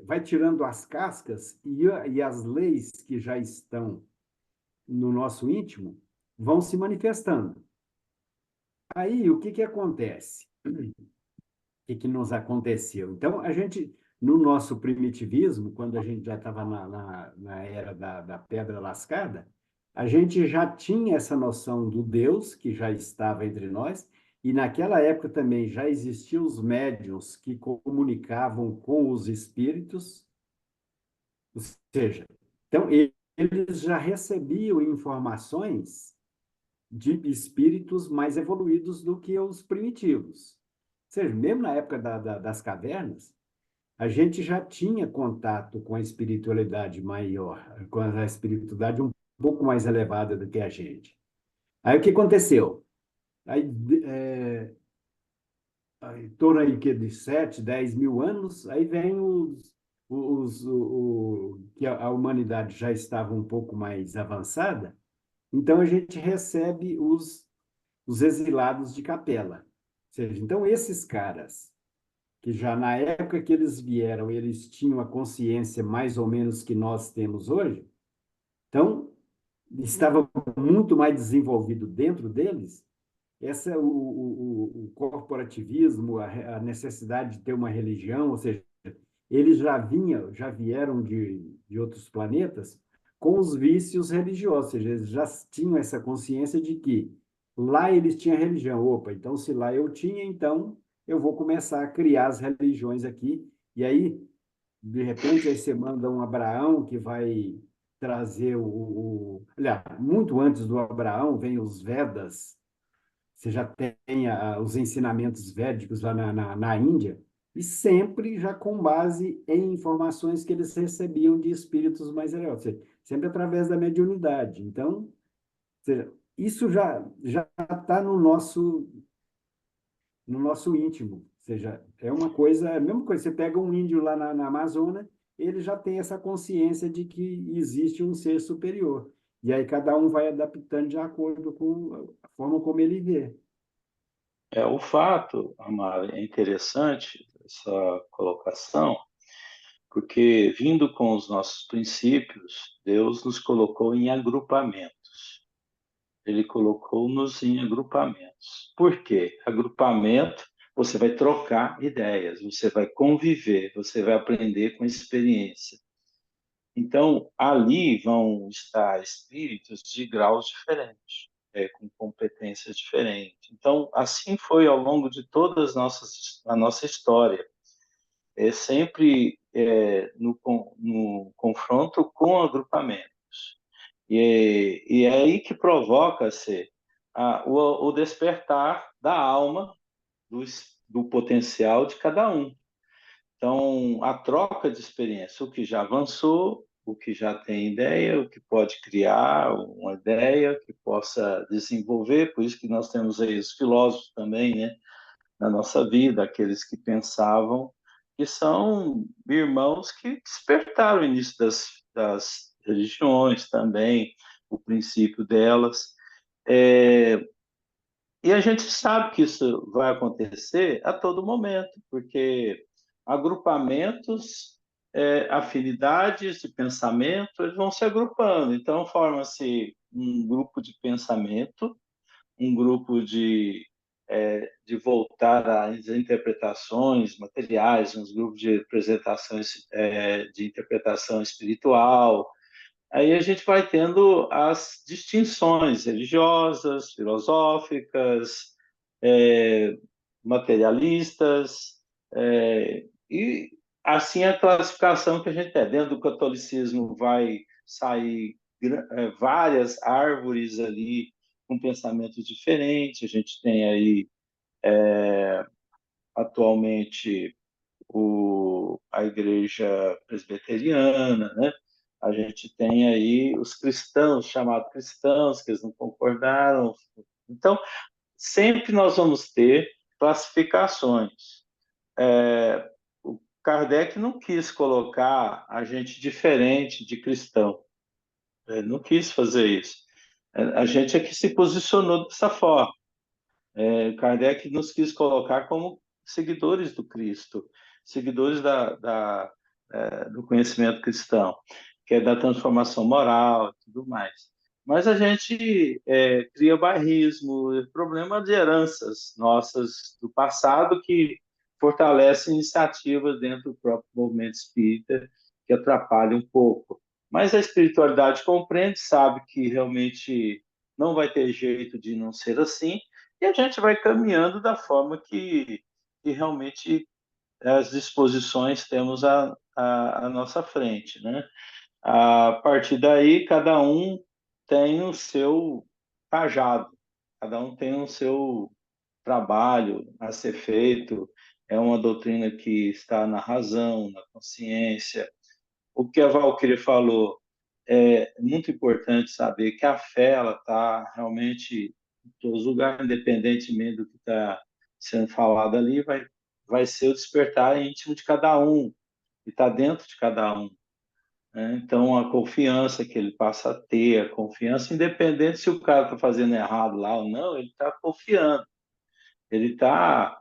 vai tirando as cascas e as leis que já estão no nosso íntimo vão se manifestando. Aí, o que acontece? Que nos aconteceu? Então, a gente, no nosso primitivismo, quando a gente já estava na era da pedra lascada, a gente já tinha essa noção do Deus que já estava entre nós, e naquela época também já existiam os médiuns que comunicavam com os espíritos, ou seja, então eles já recebiam informações de espíritos mais evoluídos do que os primitivos. Ou seja, mesmo na época das cavernas, a gente já tinha contato com a espiritualidade maior, com a espiritualidade um pouco mais elevada do que a gente. Aí o que aconteceu? Aí, em torno aí de 7, 10 mil anos, aí vem que a humanidade já estava um pouco mais avançada, então a gente recebe os exilados de capela. Ou seja, então esses caras que já na época que eles vieram, eles tinham a consciência mais ou menos que nós temos hoje, então estava muito mais desenvolvido dentro deles, o corporativismo, a necessidade de ter uma religião, ou seja, eles já vieram de outros planetas com os vícios religiosos, ou seja, eles já tinham essa consciência de que lá eles tinham religião. Opa, então se lá eu tinha, então eu vou começar a criar as religiões aqui. E aí, de repente, aí você manda um Abraão que vai trazer Aliás, muito antes do Abraão, vem os Vedas, você já tem os ensinamentos védicos lá na Índia, e sempre já com base em informações que eles recebiam de espíritos mais elevados, ou seja, sempre através da mediunidade. Então, ou seja, isso já está no nosso íntimo. Ou seja, é uma coisa, é a mesma coisa, você pega um índio lá na Amazônia, ele já tem essa consciência de que existe um ser superior. E aí cada um vai adaptando de acordo com a forma como ele vê. O fato, Amaro, é interessante essa colocação, porque vindo com os nossos princípios, Deus nos colocou em agrupamentos. Ele colocou-nos em agrupamentos. Por quê? Agrupamento, você vai trocar ideias, você vai conviver, você vai aprender com experiência. Então, ali vão estar espíritos de graus diferentes, com competências diferentes. Então, assim foi ao longo de toda a nossa história. Sempre no confronto com agrupamentos. E é aí que provoca-se o despertar da alma, do, do potencial de cada um. Então, a troca de experiência, o que já avançou, o que já tem ideia, o que pode criar uma ideia que possa desenvolver, por isso que nós temos aí os filósofos também, né, na nossa vida, aqueles que pensavam, que são irmãos que despertaram o início das religiões também, o princípio delas. É, e a gente sabe que isso vai acontecer a todo momento, porque agrupamentos, afinidades de pensamento, eles vão se agrupando. Então, forma-se um grupo de pensamento, um grupo de voltar às interpretações materiais, uns grupos de apresentações de interpretação espiritual. Aí a gente vai tendo as distinções religiosas, filosóficas, é, materialistas, e assim a classificação que a gente tem. Dentro do catolicismo vai sair várias árvores ali com pensamentos diferentes. A gente tem aí atualmente a igreja presbiteriana, né? A gente tem aí os cristãos, chamados cristãos, que eles não concordaram. Então, sempre nós vamos ter classificações. O Kardec não quis colocar a gente diferente de cristão. Ele não quis fazer isso. A gente é que se posicionou dessa forma. Kardec nos quis colocar como seguidores do Cristo, seguidores do conhecimento cristão, que é da transformação moral e tudo mais. Mas a gente cria bairrismo, problema de heranças nossas do passado que fortalece iniciativas dentro do próprio movimento espírita que atrapalham um pouco. Mas a espiritualidade compreende, sabe que realmente não vai ter jeito de não ser assim, e a gente vai caminhando da forma que realmente as disposições temos à nossa frente, né? A partir daí, cada um tem o seu cajado, cada um tem o seu trabalho a ser feito, é uma doutrina que está na razão, na consciência. O que a Valkyrie falou é muito importante saber que a fé ela está realmente em todos os lugares, independentemente do que está sendo falado ali, vai ser o despertar íntimo de cada um, e está dentro de cada um, né? Então, a confiança que ele passa a ter, a confiança, independente se o cara está fazendo errado lá ou não, ele está confiando, ele está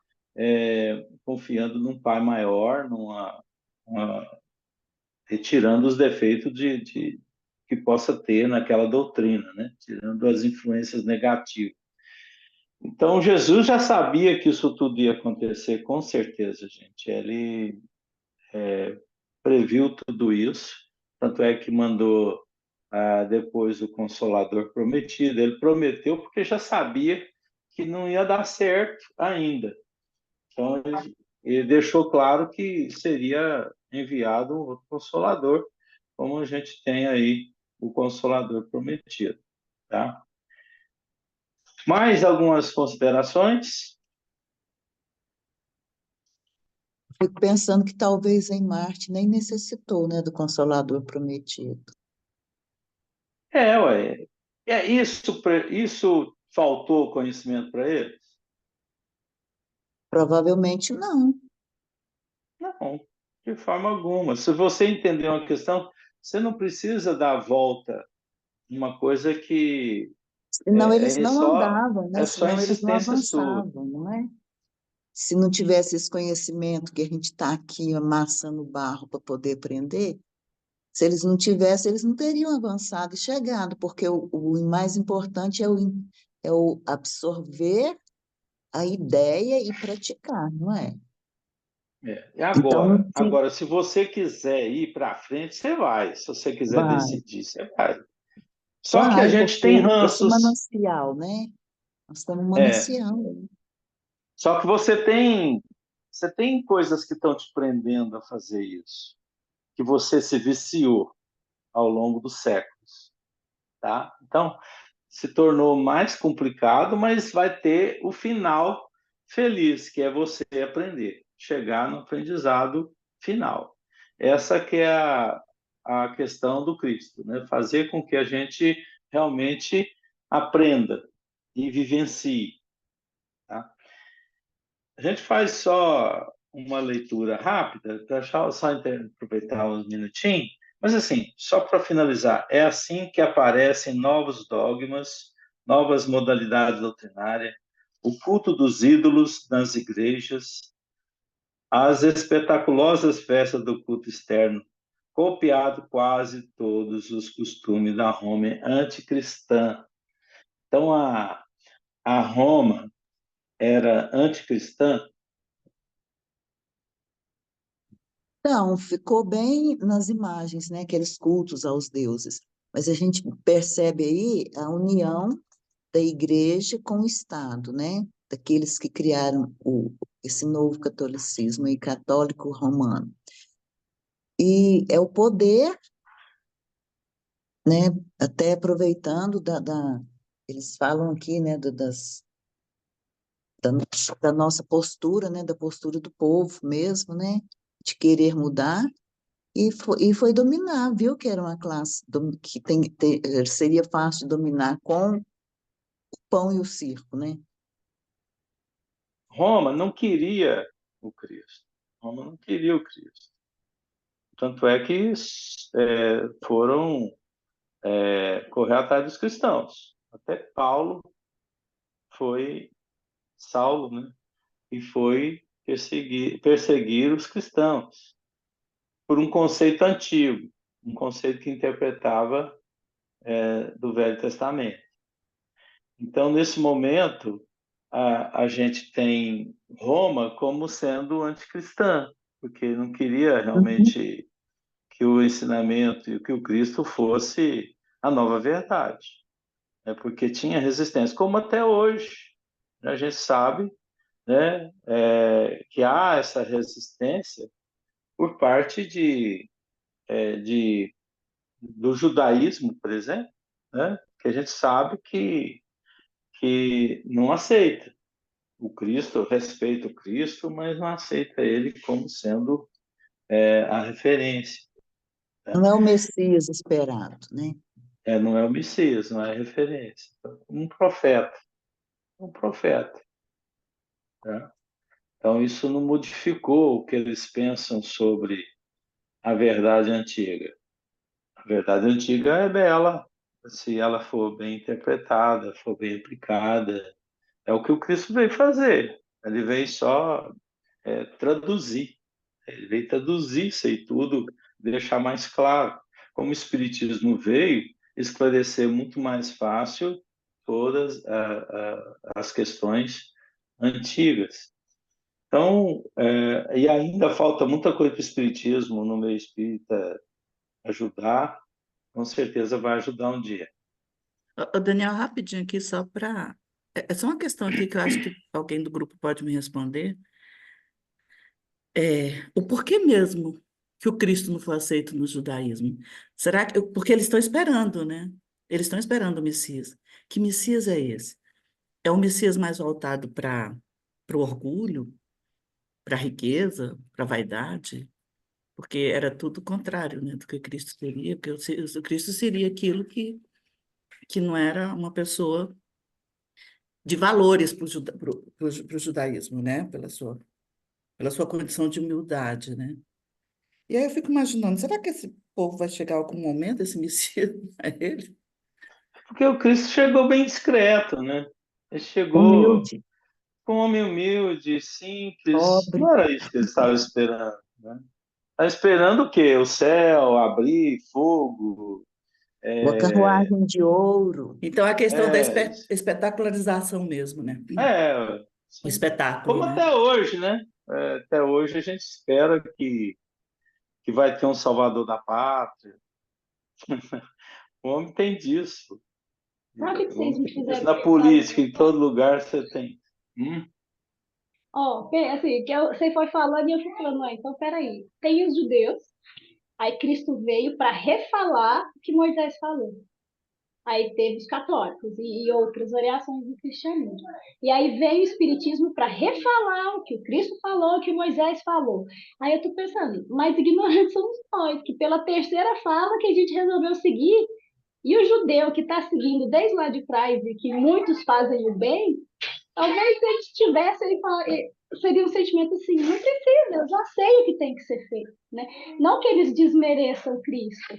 confiando num Pai maior, uma, retirando os defeitos que possa ter naquela doutrina, né? Tirando as influências negativas. Então, Jesus já sabia que isso tudo ia acontecer, com certeza, gente. Ele previu tudo isso, tanto é que mandou depois o Consolador prometido. Ele prometeu porque já sabia que não ia dar certo ainda. Então, ele deixou claro que seria enviado um outro Consolador, como a gente tem aí o Consolador prometido, tá? Mais algumas considerações? Fico pensando que talvez em Marte nem necessitou, né, do Consolador prometido. Ué. Isso faltou conhecimento para eles? Provavelmente não. Não, de forma alguma. Se você entender uma questão, você não precisa dar a volta numa coisa que Senão eles é não só, andavam, né? é só Senão eles não insistência sua. avançavam, não é? Se não tivesse esse conhecimento que a gente está aqui amassando barro para poder aprender, se eles não tivessem, eles não teriam avançado e chegado, porque o mais importante é o absorver a ideia e praticar, não é? E Então, agora? se Agora, se você quiser ir para frente, você vai. Se você quiser vai, decidir, você vai. Só que a vai, gente porque tem esse ranços. manancial, né? Nós temos um É, manancial. só que você tem coisas que estão te prendendo a fazer isso, que você se viciou ao longo dos séculos, tá? Então, se tornou mais complicado, mas vai ter o final feliz, que é você aprender, chegar no aprendizado final. Essa que é a questão do Cristo, né? Fazer com que a gente realmente aprenda e vivencie, tá? A gente faz só uma leitura rápida, para só aproveitar uns minutinhos, mas assim, só para finalizar, é assim que aparecem novos dogmas, novas modalidades doutrinárias, o culto dos ídolos nas igrejas, as espetaculosas festas do culto externo, copiado quase todos os costumes da Roma anticristã. Então, a Roma era anticristã. Então, ficou bem nas imagens, né? Aqueles cultos aos deuses. Mas a gente percebe aí a união da igreja com o Estado, né? Daqueles que criaram esse novo catolicismo e católico romano. E é o poder, né? Até aproveitando eles falam aqui, né? Da nossa postura, né? Da postura do povo mesmo, né? De querer mudar. E foi dominar, viu? Que era uma classe que seria fácil de dominar com o pão e o circo, né? Roma não queria o Cristo. Roma não queria o Cristo. Tanto é que foram correr atrás dos cristãos. Até foi, Saulo, né? E foi perseguir os cristãos por um conceito antigo, um conceito que interpretava do Velho Testamento. Então, nesse momento, a gente tem Roma como sendo anticristã, porque não queria Uhum. realmente que o ensinamento e que o Cristo fosse a nova verdade, né? Porque tinha resistência, como até hoje, né? A gente sabe, né, que há essa resistência por parte do judaísmo, por exemplo, né, que a gente sabe que não aceita o Cristo, respeita o Cristo, mas não aceita ele como sendo a referência. Não é o Messias esperado, né? Não é o Messias, não é a referência. Então, um profeta. Tá? Então, isso não modificou o que eles pensam sobre a verdade antiga. A verdade antiga é bela, se ela for bem interpretada, for bem aplicada. É o que o Cristo veio fazer. Ele veio só traduzir. Ele veio traduzir isso aí tudo, deixar mais claro. Como o Espiritismo veio esclarecer muito mais fácil todas as questões antigas. Então, e ainda falta muita coisa para o Espiritismo no meio espírita ajudar, com certeza vai ajudar um dia. Ô, Daniel, rapidinho aqui, só para. É só uma questão aqui que eu acho que alguém do grupo pode me responder. O porquê mesmo que o Cristo não foi aceito no judaísmo? Será que. Porque eles estão esperando, né? Eles estão esperando o Messias. Que Messias é esse? É um Messias mais voltado para o orgulho, para a riqueza, para a vaidade? Porque era tudo o contrário, né, do que Cristo seria, porque o Cristo seria aquilo que não era uma pessoa de valores para o judaísmo, né, pela sua condição de humildade, né. E aí eu fico imaginando, será que esse povo vai chegar algum momento, esse Messias, a ele? Porque o Cristo chegou bem discreto, né? Ele chegou Humilde, com um homem humilde, simples. pobre, Não era isso que ele estava esperando, né? Estava esperando o quê? O céu abrir, fogo. uma carruagem de ouro. Então, a questão da É, espetacularização mesmo, né, o sim. espetáculo, Como né. até hoje, né? Até hoje a gente espera que vai ter um salvador da pátria. O homem tem disso. Sabe o que O vocês homem me tem disso. fizeram Na pensar política, nisso? em todo lugar você tem. Ó, assim, você foi falando e eu fui falando, então peraí, tem os judeus, aí Cristo veio para refalar o que Moisés falou. Aí teve os católicos e outras variações do cristianismo. E aí veio o espiritismo para refalar o que o Cristo falou, o que Moisés falou. Aí eu tô pensando, mais ignorantes somos nós, que pela terceira fala que a gente resolveu seguir, e o judeu que está seguindo desde lá de trás e que muitos fazem o bem, talvez se eles tivessem, seria um sentimento assim, não precisa, eu já sei o que tem que ser feito, né? Não que eles desmereçam Cristo.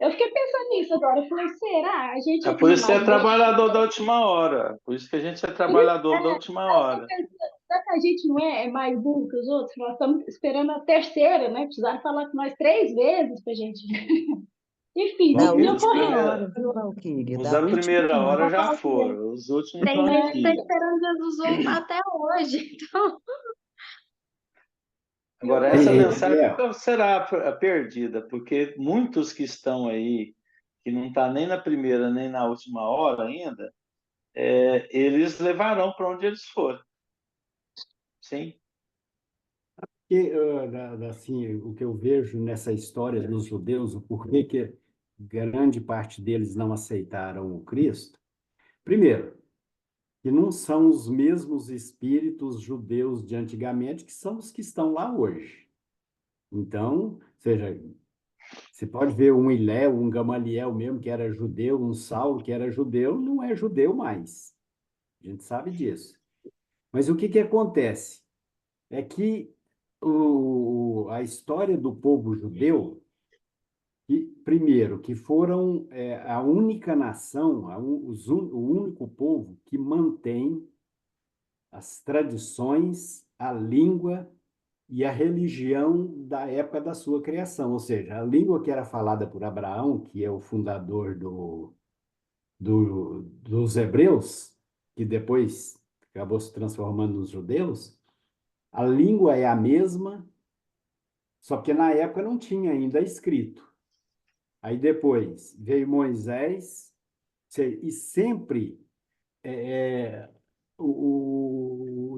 Eu fiquei pensando nisso agora, eu falei, será? A gente É é por isso que é desmaldoso? trabalhador da última hora. Por isso que a gente é trabalhador da última Aí eu tô hora. pensando, será que a gente não é mais burro que os outros? Nós estamos esperando a terceira, né? Precisaram falar com nós 3 vezes pra gente. Enfim, Bom Da que me os, ocorreu. última primeira, hora, viu, Valquíria? os Da da última primeira hora hora. já foram. Os últimos Tem estão gente que está aqui. esperando Jesus voltar até hoje. Então, Agora, É, essa é, mensagem é, nunca será perdida, porque muitos que estão aí, que não estão nem na primeira nem na última hora ainda, eles levarão para onde eles forem. Sim. assim, o que eu vejo nessa história dos judeus, o porquê que grande parte deles não aceitaram o Cristo, primeiro, que não são os mesmos espíritos judeus de antigamente que são os que estão lá hoje. Então, seja, você pode ver um Hilel, um Gamaliel mesmo, que era judeu, um Saulo, que era judeu, não é judeu mais. A gente sabe disso. Mas o que que acontece? É que a história do povo judeu, primeiro, que foram a única nação, o único povo que mantém as tradições, a língua e a religião da época da sua criação. Ou seja, a língua que era falada por Abraão, que é o fundador dos hebreus, que depois acabou se transformando nos judeus, a língua é a mesma, só que na época não tinha ainda escrito. Aí depois veio Moisés, e sempre é,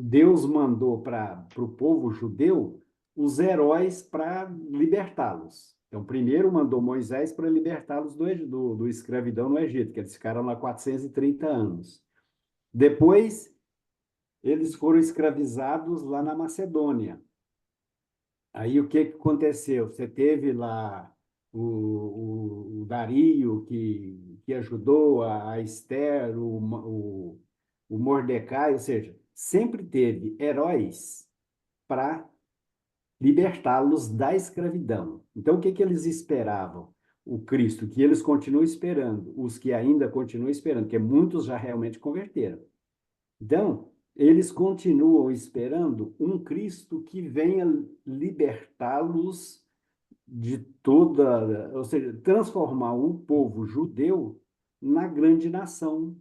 Deus mandou para o povo judeu os heróis para libertá-los. Então, primeiro mandou Moisés para libertá-los do escravidão no Egito, que eles ficaram lá 430 anos. Depois, eles foram escravizados lá na Macedônia. Aí o que que aconteceu? Você teve lá o Dario, que ajudou a Esther, o Mordecai, ou seja, sempre teve heróis para libertá-los da escravidão. Então, o que que eles esperavam? O Cristo, que eles continuam esperando, os que ainda continuam esperando, porque muitos já realmente converteram. Então, eles continuam esperando um Cristo que venha libertá-los de toda, ou seja, transformar o povo judeu na grande nação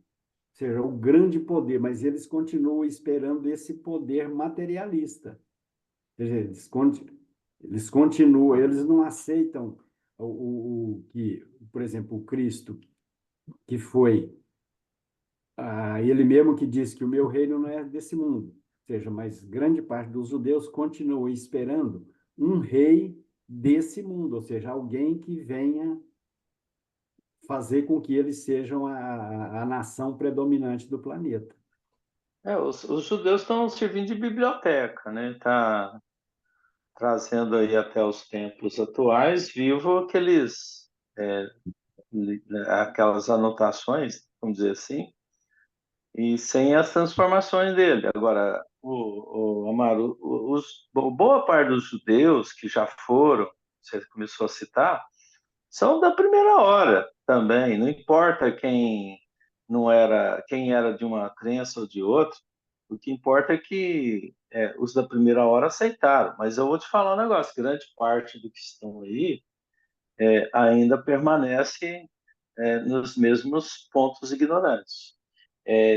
seja, o grande poder, mas eles continuam esperando esse poder materialista. Quer dizer, eles continuam, eles não aceitam que, por exemplo, o Cristo, que foi ele mesmo que disse que o meu reino não é desse mundo. Ou seja, mas grande parte dos judeus continua esperando um rei desse mundo, ou seja, alguém que venha fazer com que eles sejam a nação predominante do planeta. Os judeus estão servindo de biblioteca, né? Tá trazendo aí até os tempos atuais, vivo aquelas anotações, vamos dizer assim, e sem as transformações dele. Agora, Amaro, boa parte dos judeus que já foram, você começou a citar, são da primeira hora também. Não importa quem era de uma crença ou de outra. O que importa é que os da primeira hora aceitaram. Mas eu vou te falar um negócio: grande parte do que estão aí ainda permanece nos mesmos pontos ignorantes.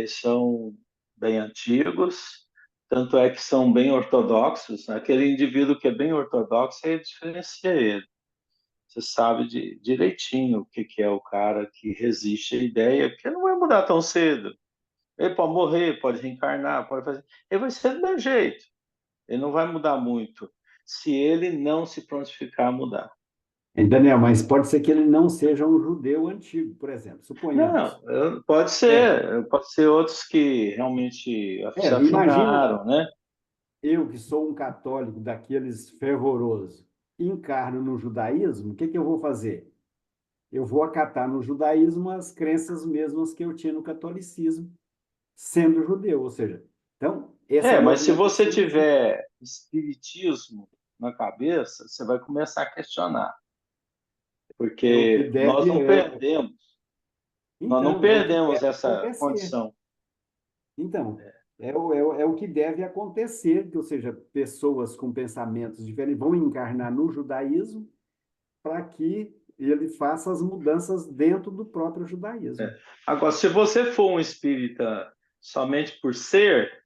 São bem antigos, tanto é que são bem ortodoxos. Aquele indivíduo que é bem ortodoxo, aí diferencia ele. Você sabe direitinho o que é o cara que resiste à ideia, que não vai mudar tão cedo. Ele pode morrer, pode reencarnar, pode fazer. Ele vai ser do mesmo jeito. Ele não vai mudar muito se ele não se prontificar a mudar. Daniel, mas pode ser que ele não seja um judeu antigo, por exemplo, suponhamos. Não, pode ser outros que realmente se Imagina afinaram, né? eu, que sou um católico daqueles fervorosos, encarno no judaísmo, o que eu vou fazer? Eu vou acatar no judaísmo as crenças mesmas que eu tinha no catolicismo, sendo judeu, ou seja, então, essa Mas se você movimentação... tiver espiritismo na cabeça, você vai começar a questionar. Porque nós não perdemos. Nós não perdemos essa condição. Então, é o que deve acontecer, ou seja, pessoas com pensamentos diferentes vão encarnar no judaísmo para que ele faça as mudanças dentro do próprio judaísmo. Agora, se você for um espírita somente por ser,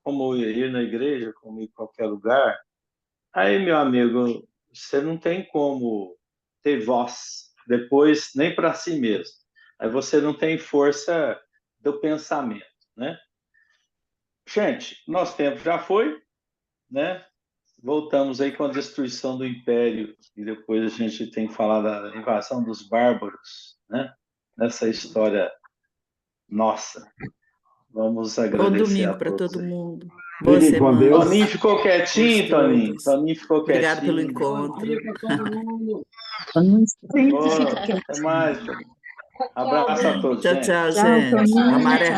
como ir na igreja, como ir em qualquer lugar, aí, meu amigo, você não tem como ter voz depois nem para si mesmo. Aí você não tem força do pensamento, né? Gente, nosso tempo já foi, né? Voltamos aí com a destruição do Império e depois a gente tem que falar da invasão dos bárbaros, né? Nessa história nossa. Vamos Bom agradecer a domingo para todos todo aí. mundo. Boa Fiquem com Deus. semana. Toninho ficou quietinho, Toninho. Todos. Toninho ficou Obrigado pelo quietinho. encontro. Até mais, Toninho. Abraço a todos, Tchau, gente. tchau, gente. A maré